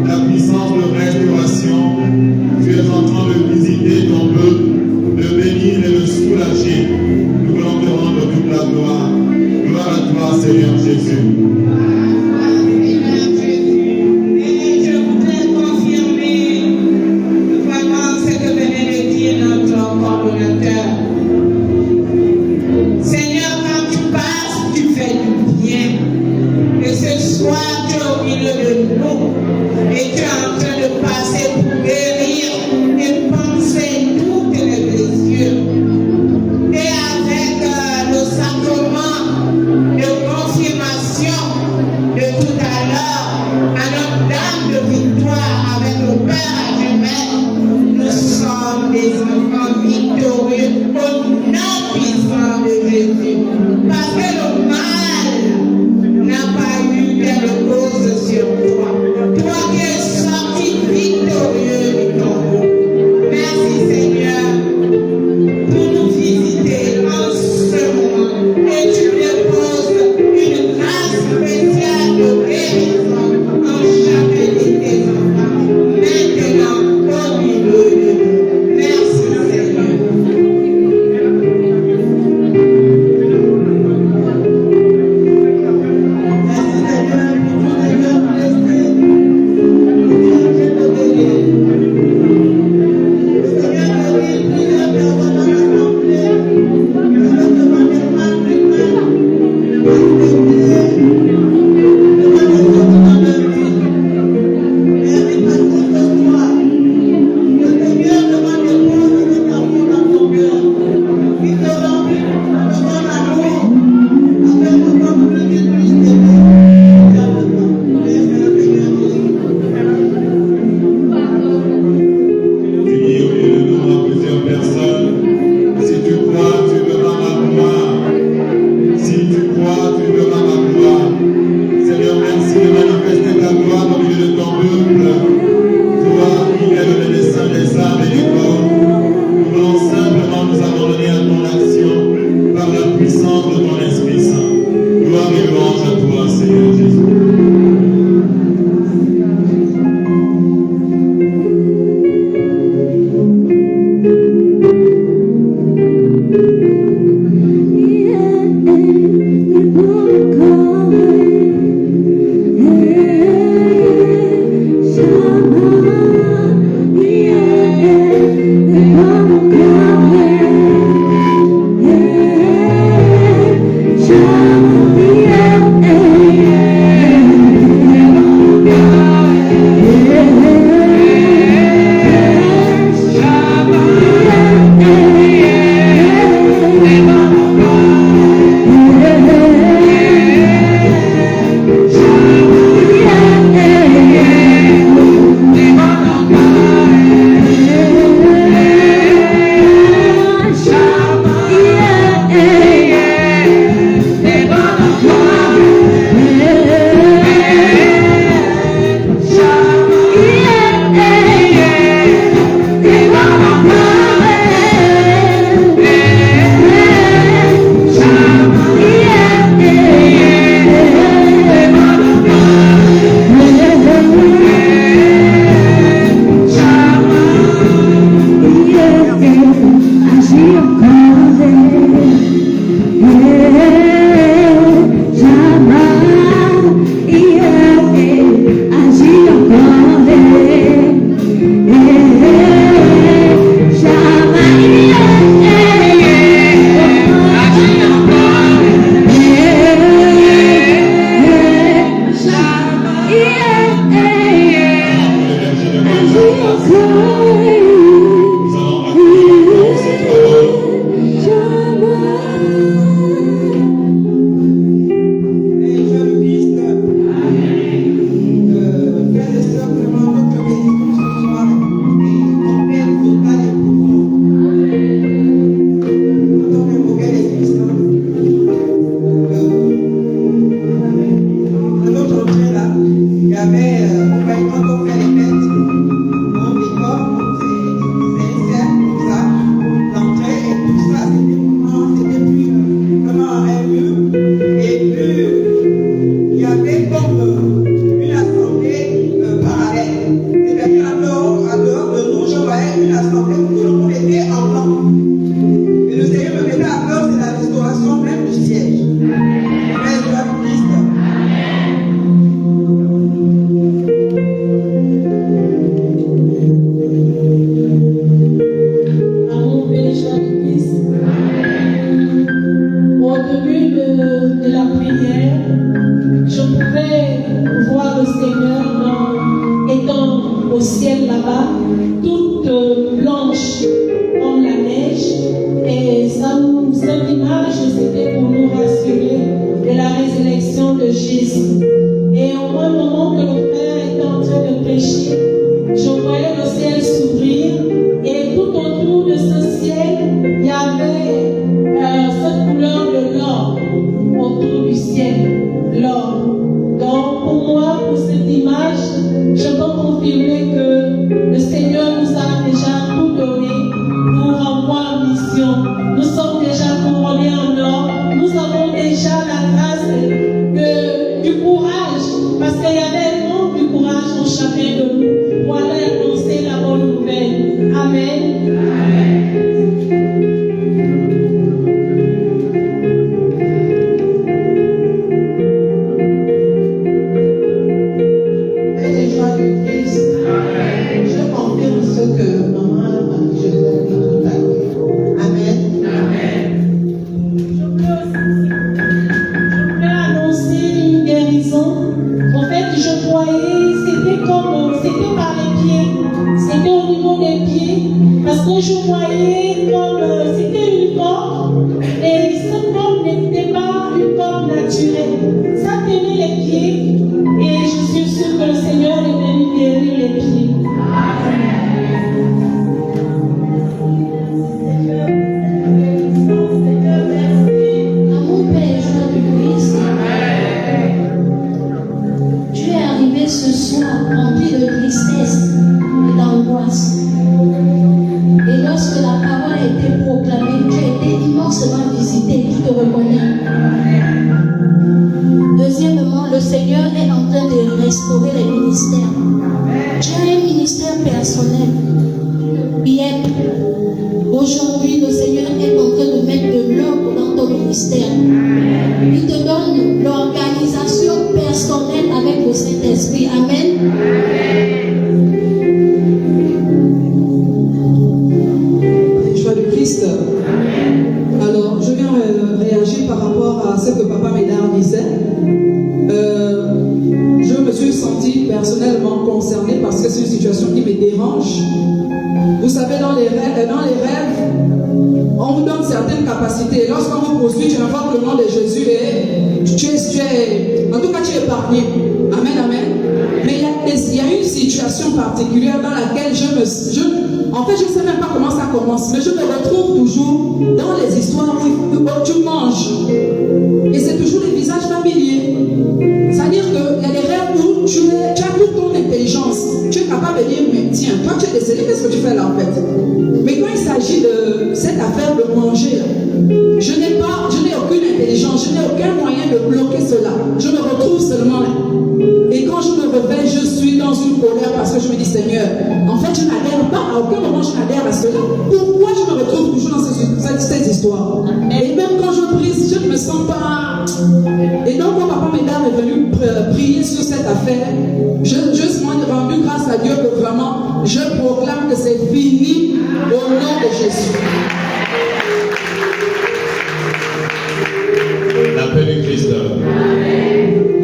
Ta puissance de reste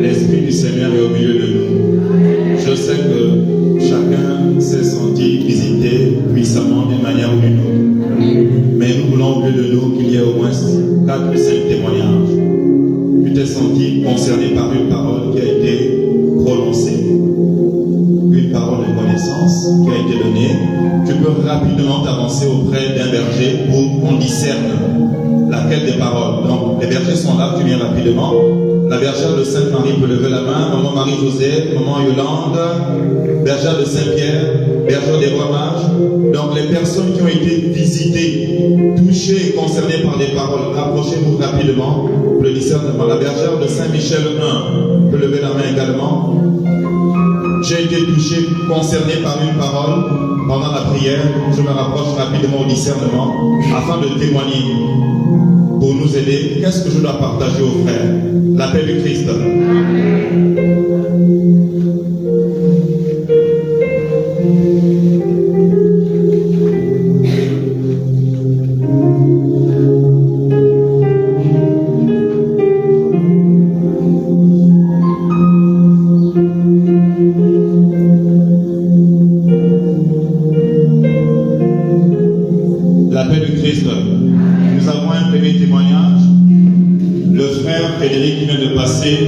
L'Esprit du Seigneur est au milieu de nous. Je sais que chacun s'est senti peux rapidement t'avancer auprès d'un berger pour qu'on discerne laquelle des paroles. Donc, les bergers sont là, tu viens rapidement. La bergère de Sainte-Marie peut lever la main, maman Marie-Josée, maman Yolande, bergère de Saint-Pierre, bergère des Rois Mages. Donc, les personnes qui ont été visitées, touchées et concernées par les paroles, rapprochez-vous rapidement pour le discernement. La bergère de Saint-Michel 1 peut lever la main également. J'ai été touché, concerné par une parole pendant la prière. Je me rapproche rapidement au discernement afin de témoigner pour nous aider. Qu'est-ce que je dois partager aux frères? La paix du Christ.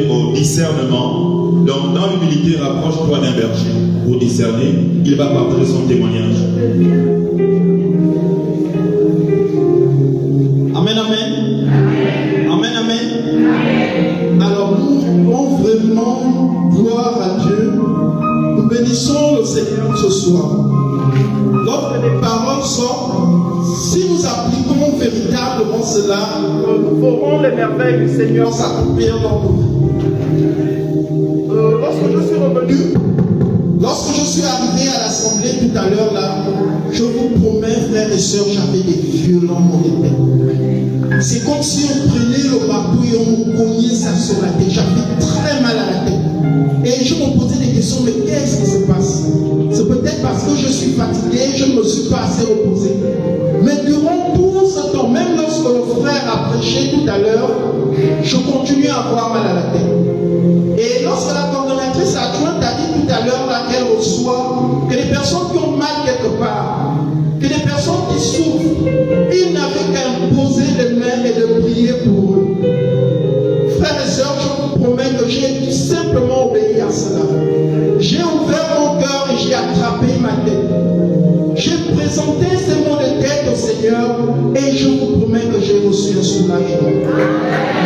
Au discernement. Donc, dans l'humilité, rapproche-toi d'un berger pour discerner. Il va partager son témoignage. Amen, amen. Amen, amen. Alors, nous voulons vraiment gloire à Dieu. Nous bénissons le Seigneur ce soir. Lorsque les paroles sortent, si nous appliquons véritablement cela, nous ferons les merveilles du Seigneur s'accomplir dans nos vies. Lorsque je suis arrivé à l'assemblée tout à l'heure là, je vous promets, frères et sœurs, j'avais des violents maux de tête. C'est comme si on prenait le marteau et on me cognait ça sur la tête. J'avais très mal à la tête. Et je me posais des questions, mais qu'est-ce qui se passe? C'est peut-être parce que je suis fatigué, je ne me suis pas assez reposé. Mais durant tout ce temps, même lorsque le frère a prêché tout à l'heure, je continue à avoir mal à la tête. Et lorsque la coordonnatrice adjointe a dit tout à l'heure là qu'elle reçoit que les personnes qui ont mal quelque part, que les personnes qui souffrent, ils n'avaient qu'à imposer les mains et de prier pour eux. Frères et sœurs, je vous promets que j'ai tout simplement obéi à cela. J'ai ouvert mon cœur et j'ai attrapé ma tête. J'ai présenté ces mots de tête au Seigneur et je vous promets que j'ai reçu un soulagement.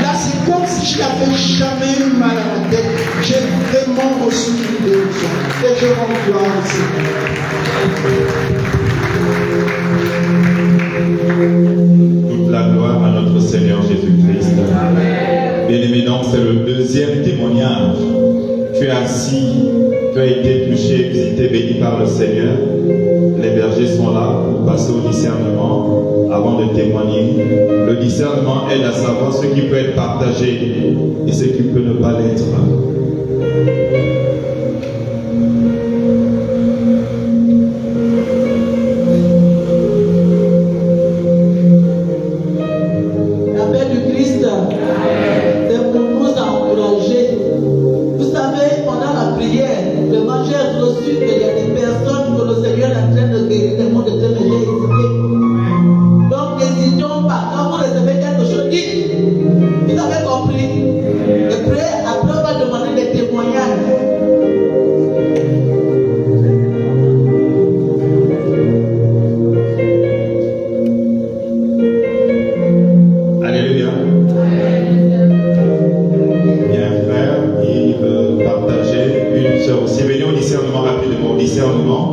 Là, c'est comme si je n'avais jamais eu mal à la tête. J'ai vraiment reçu une guérison. Et je rends gloire au Seigneur. Toute la gloire à notre Seigneur Jésus-Christ. Bien-aimé, donc c'est le deuxième témoignage. Tu es assis, tu as été touché, visité, béni par le Seigneur. Les bergers sont là pour passer au discernement avant de témoigner. Le discernement aide à savoir ce qui peut être partagé et ce qui peut ne pas l'être. La paix du Christ, c'est pour nous encourager. Vous savez, pendant la prière, vraiment j'ai reçu qu'il y a des personnes que le Seigneur est en train de guérir des mots de Dieu, mais j'ai hésité. Donc n'hésitons pas. Quand vous recevez quelque chose, dites. Vous avez compris. Et après on va demander des témoignages. Alléluia. Bien, frère, il veut partager une sœur aussi. Venez au discernement rapidement. Au discernement.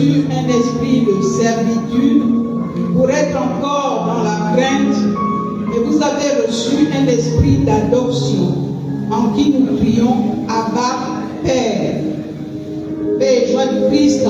reçu un esprit de servitude pour être encore dans la crainte, et vous avez reçu un esprit d'adoption en qui nous crions Abba, Père. Paix et joie du Christ.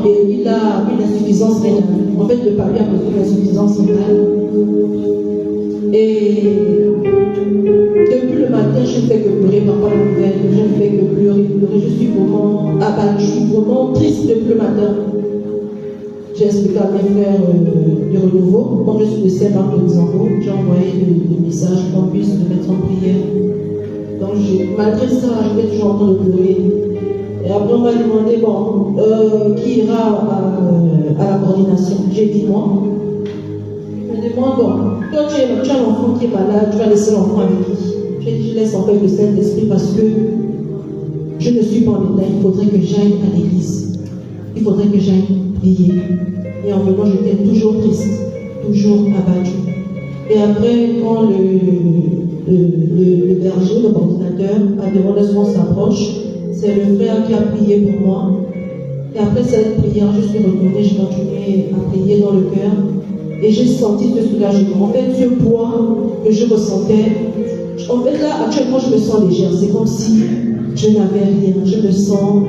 Et il a une insuffisance rénale. En fait, le papier a causé une insuffisance rénale. Et depuis le matin, je ne fais que pleurer par la nouvelle. Je ne fais que pleurer. Je suis vraiment abattue, je suis vraiment triste depuis le matin. J'ai expliqué à mes frères du renouveau. Comme je suis de Saint-Marc de Luxembourg, j'ai envoyé des messages pour qu'on puisse me mettre en prière. Donc, malgré ça, je vais toujours en train de pleurer. Et après, on m'a demandé, qui ira à la coordination? J'ai dit, moi. Je me demande, toi, tu as l'enfant qui est malade, tu vas laisser l'enfant avec qui? J'ai dit, je laisse en fait le Saint-Esprit parce que je ne suis pas en état. Il faudrait que j'aille à l'église. Il faudrait que j'aille prier. Et en venant, j'étais toujours triste, toujours abattue. Et après, quand le berger, le coordinateur, a demandé ce qu'on s'approche, c'est le frère qui a prié pour moi. Et après cette prière, je suis retournée, j'ai continué à prier dans le cœur. Et j'ai senti ce soulagement. En fait, ce poids que je ressentais, en fait là, actuellement, je me sens légère. C'est comme si je n'avais rien. Je me sens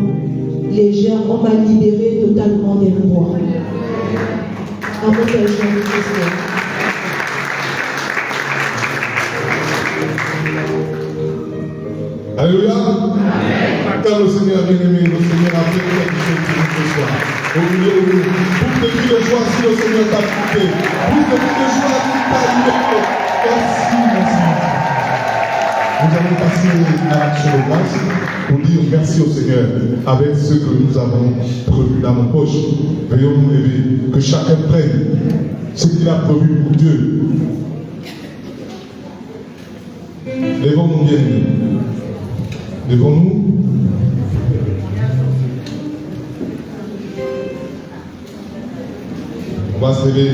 légère. On m'a libérée totalement des poids. Amen, Père Jésus-Christ. Alléluia. Quand le Seigneur bien-aimé, le Seigneur a fait quelque chose pour nous ce soir. Au milieu de nous. Pour te dire de joie si le Seigneur t'a quitté. Pour te dire de joie si t'a libéré. Merci, merci. Nous allons passer à l'action de grâce pour dire merci au Seigneur avec ce que nous avons prévu dans nos poches. Veuillons nous lever, que chacun prenne ce qu'il a prévu pour Dieu. Levons-nous bien. Levons-nous. On va se lever.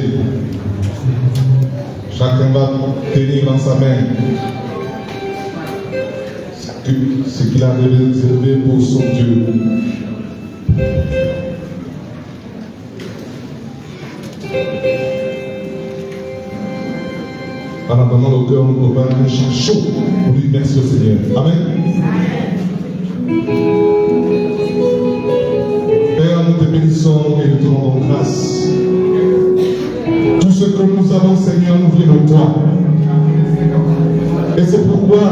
Chacun va tenir dans sa main ce qu'il a réservé pour son Dieu. En attendant le cœur, nous va un chant chaud pour lui merci au Seigneur. Amen. Père, nous te bénissons et nous te rendons grâce. Tout ce que nous avons, Seigneur, nous vient de toi. Et c'est pourquoi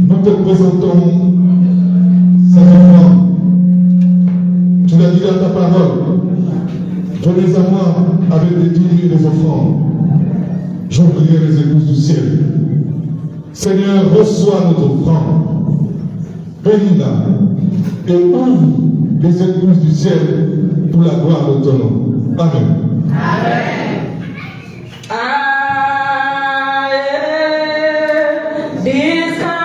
nous te présentons cette offrande. Tu l'as dit dans ta parole. Donnez à moi avec des dîmes et des offrandes. J'ouvrirai les épouses du ciel. Seigneur, reçois notre offrande. Bénis-la et ouvre les épouses du ciel pour la gloire de ton nom. Amen. Amen. Israel.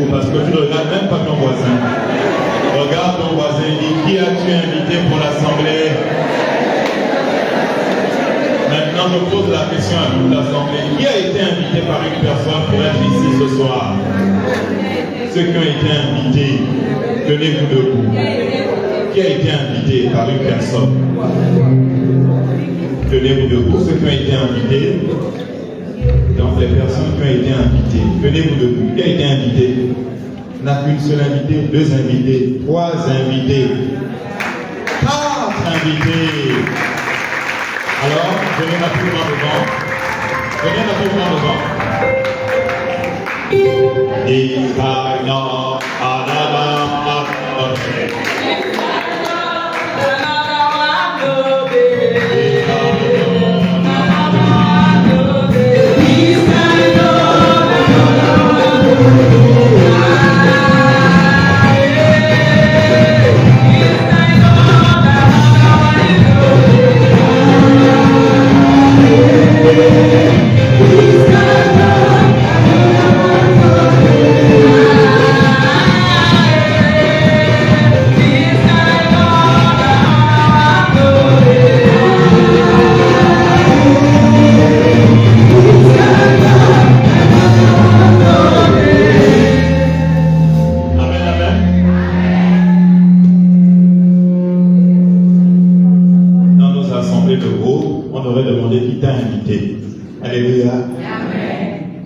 beaucoup parce que tu ne regardes même pas ton voisin. Regarde ton voisin et dis qui as-tu invité pour l'assemblée? Maintenant, je pose la question à toute l'assemblée. Qui a été invité par une personne pour être ici ce soir? Ceux qui ont été invités, tenez-vous debout. Qui a été invité par une personne? Tenez-vous debout. Ceux qui ont été invités, donc les personnes qui ont été invitées, tenez-vous debout. Qui a été invité? On n'a qu'une seule invitée, 2 invités, 3 invités, 4 invités. Alors, venez la plus grande devant. Venez la plus grande devant.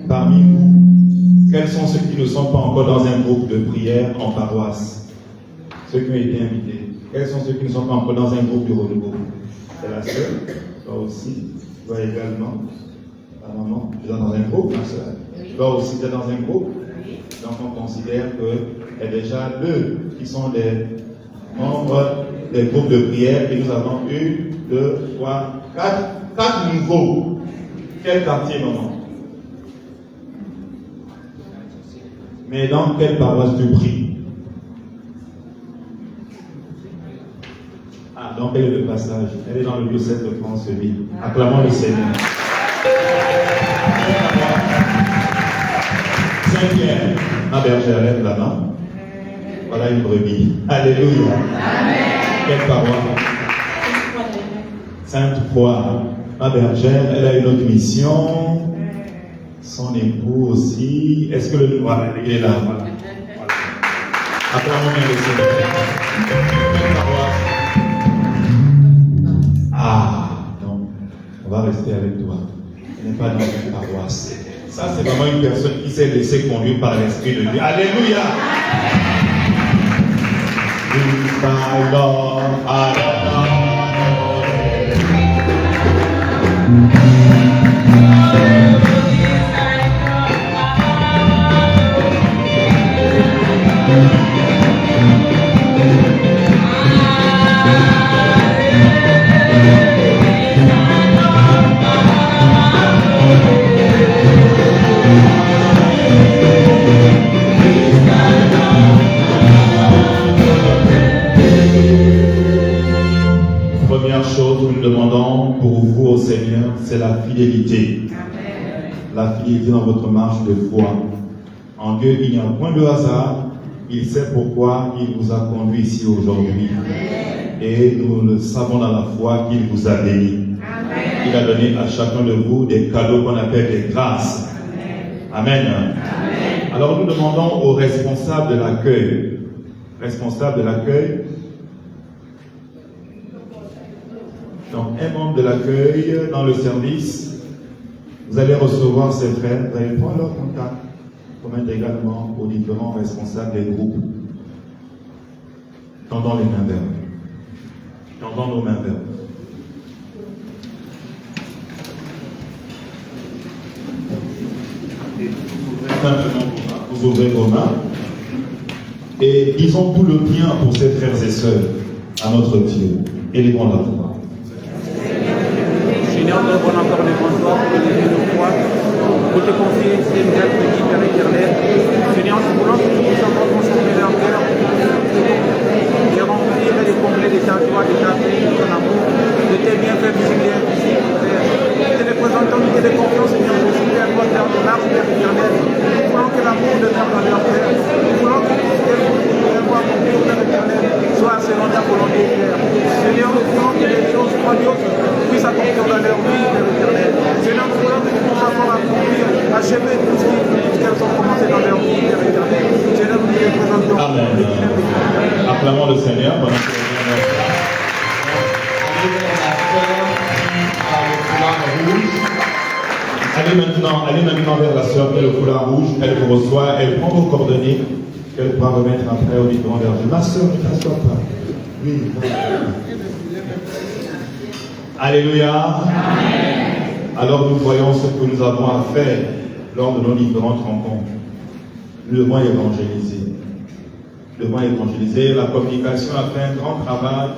Parmi vous, quels sont ceux qui ne sont pas encore dans un groupe de prière en paroisse? Ceux qui ont été invités. Quels sont ceux qui ne sont pas encore dans un groupe de renouveau? C'est la sœur, toi aussi, toi également. Ta maman, tu es dans un groupe, ma sœur. Toi aussi, tu es dans un groupe. Donc on considère qu'il y a déjà 2 qui sont des membres des groupes de prière et nous avons 1, 2, 3, 4 nouveaux. Quel quartier, maman? Mais dans quelle paroisse tu pries? Ah, donc elle est le passage. Elle est dans le diocèse de Franceville. Acclamons le Seigneur. Saint-Pierre, ma bergère, lève la main. Voilà une brebis. Alléluia. Quelle paroisse? Sainte-Foy. Ma bergère, elle a une autre mission. Son époux aussi. Est-ce que le... Voilà, il est là. Voilà. Acclamons bien le Seigneur. Quelle paroisse? Ah, non. On va rester avec toi. Elle n'est pas dans une paroisse. Ça, c'est vraiment une personne qui s'est laissée conduire par l'Esprit de Dieu. Alléluia. Première chose que nous demandons pour vous au Seigneur, c'est la fidélité. La fidélité dans votre marche de foi. En Dieu, il n'y a point de hasard. Il sait pourquoi il vous a conduit ici aujourd'hui. Et nous le savons dans la foi qu'il vous a béni. Il a donné à chacun de vous des cadeaux qu'on appelle des grâces. Amen. Alors nous demandons aux responsables de l'accueil. Responsables de l'accueil. Donc un membre de l'accueil dans le service. Vous allez recevoir ces frères. Vous allez prendre leur contact pour mettre également aux différents responsables des groupes. Tendons les mains vers eux. Tendons nos mains vers eux. Simplement, vous ouvrez vos mains et disons tout le bien pour ces frères et sœurs à notre Dieu. Élevons la voix. Seigneur, nous avons encore des bonsoirs pour lever nos foi, pour te confier ces biens petits, Père éternel. Seigneur, nous voulons que tu puisses encore consommer leur cœur, et remplir et les combler de ta joie, de ta paix, de ton amour, de tes bienfaits visibles et invisibles, Père. Nous te les présentons, nous te les confions, Seigneur, pour à toi, Père de marche, Père éternel. Nous voulons que l'amour demeure dans leur cœur. allez maintenant vers la sœur qui a le foulard rouge, elle vous reçoit, elle prend vos coordonnées, qu'elle pourra remettre après au différent berger. Ma sœur, ne t'assois pas. Oui. Alléluia. Alors nous voyons ce que nous avons à faire lors de nos différentes rencontres. Nous devons évangéliser. Nous devons évangéliser. La communication a fait un grand travail.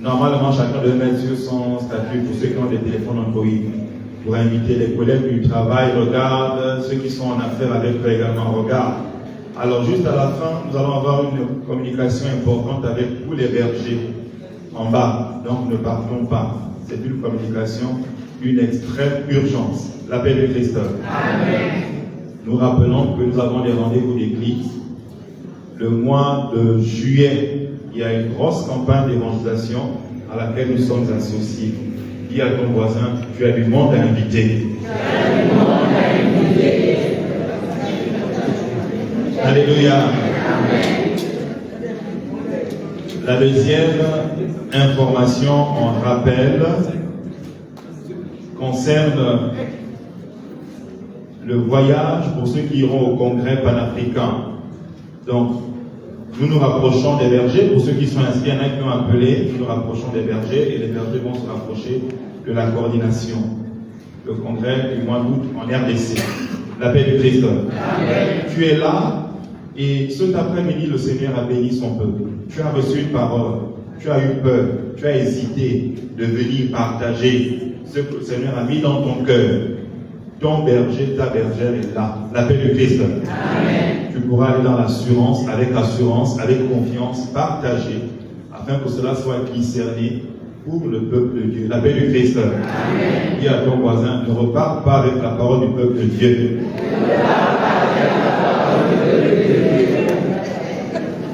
Normalement, chacun devait mettre sur son statut, pour ceux qui ont des téléphones Android, pour inviter les collègues du travail, regarde, ceux qui sont en affaires avec eux également, regarde. Alors juste à la fin, nous allons avoir une communication importante avec tous les bergers en bas. Donc ne partons pas. C'est une communication d'une extrême urgence. La paix de Christ. Amen. Nous rappelons que nous avons des rendez-vous d'église. Le mois de juillet, il y a une grosse campagne d'évangélisation à laquelle nous sommes associés. Dis à ton voisin, tu as du monde à inviter. Alléluia. La deuxième information en rappel concerne le voyage pour ceux qui iront au congrès panafricain. Donc, nous nous rapprochons des bergers. Pour ceux qui sont inscrits, il y en a qui ont appelé. Nous nous rapprochons des bergers et les bergers vont se rapprocher de la coordination. Le congrès du mois d'août en RDC. La paix du Christ. Amen. Tu es là et cet après-midi, le Seigneur a béni son peuple. Tu as reçu une parole. Tu as eu peur. Tu as hésité de venir partager ce que le Seigneur a mis dans ton cœur. Ton berger, ta bergère est là. La paix du Christ. Amen. Tu pourras aller dans l'assurance, avec confiance, partager, afin que cela soit discerné pour le peuple de Dieu. La paix du Christ. Amen. Dis à ton voisin, ne repars pas avec la parole du peuple de Dieu.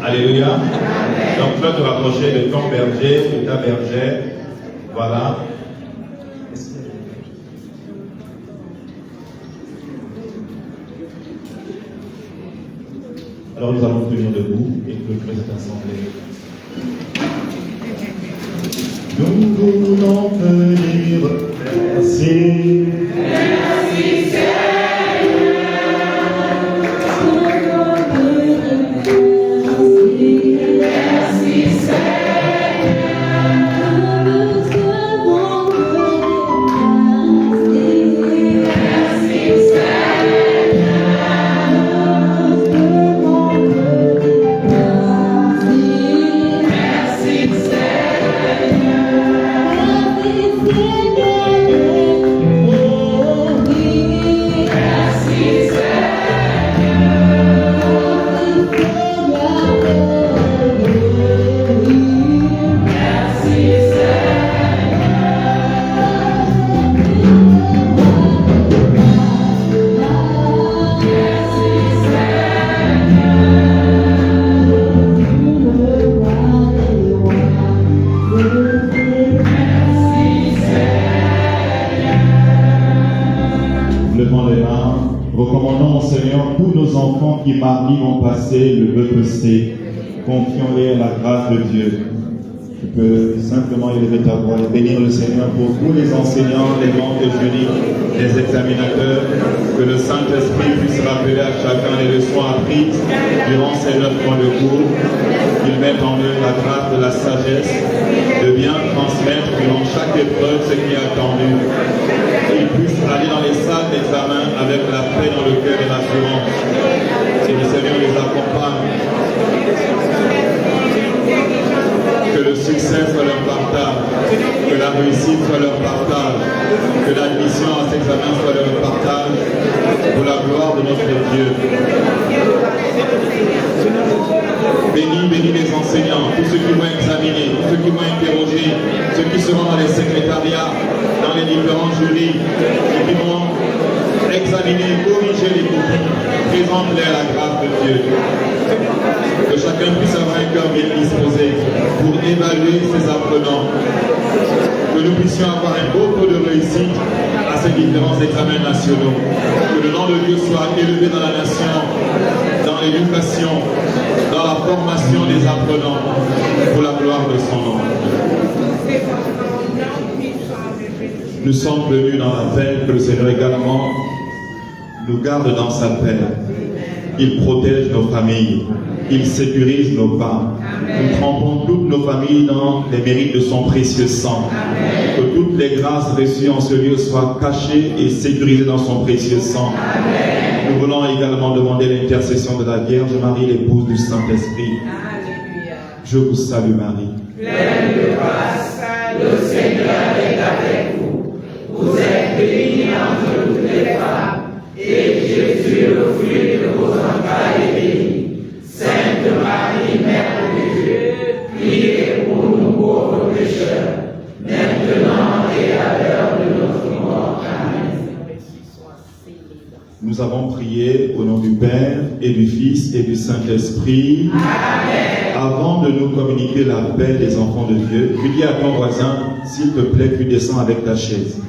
Alléluia. Donc tu vas te rapprocher de ton berger, de ta bergère. Voilà. Alors nous allons tenir debout et clôturer cette assemblée. Nous voulons te dire merci. Merci Seigneur. Merci Seigneur. Qui mardi vont passer le BPC, confions-les à la grâce de Dieu. Tu peux simplement élever ta voix et bénir le Seigneur pour tous les enseignants, les membres de jury, les examinateurs, que le Saint-Esprit puisse rappeler à chacun les leçons apprises durant ces 9 mois de cours, qu'il mette en eux la grâce de la sagesse, de bien transmettre durant chaque épreuve ce qui est attendu, qu'ils puissent aller dans les salles d'examen avec la paix dans le cœur et l'assurance. Et le Seigneur les accompagne. Que le succès soit leur partage, que la réussite soit leur partage, que l'admission à cet examen soit leur partage, pour la gloire de notre Dieu. Bénis les enseignants, tous ceux qui vont examiner, tous ceux qui vont interroger, ceux qui seront dans les secrétariats, dans les différents jurys, qui vont examiner, corriger les copies, présente-les à la grâce de Dieu. Que chacun puisse avoir un cœur bien disposé pour évaluer ses apprenants. Que nous puissions avoir un beau taux de réussite à ces différents examens nationaux. Que le nom de Dieu soit élevé dans la nation, dans l'éducation, dans la formation des apprenants, pour la gloire de son nom. Nous sommes venus dans la paix, que le Seigneur également nous garde dans sa paix. Il protège nos familles. Il sécurise nos pas. Nous trempons toutes nos familles dans les mérites de son précieux sang. Que toutes les grâces reçues en ce lieu soient cachées et sécurisées dans son précieux sang. Nous voulons également demander l'intercession de la Vierge Marie, l'épouse du Saint-Esprit. Je vous salue Marie. Pleine de grâce, le Seigneur est avec vous. Vous êtes bénie entre toutes les femmes, et Jésus, le fruit de vos entrailles, est béni. Sainte Marie, Mère de Dieu, priez pour nous pauvres pécheurs, maintenant et à l'heure de notre mort. Amen. Nous avons prié au nom du Père et du Fils et du Saint-Esprit. Amen. Avant de nous communiquer la paix des enfants de Dieu, tu dis à ton voisin, s'il te plaît, tu descends avec ta chaise.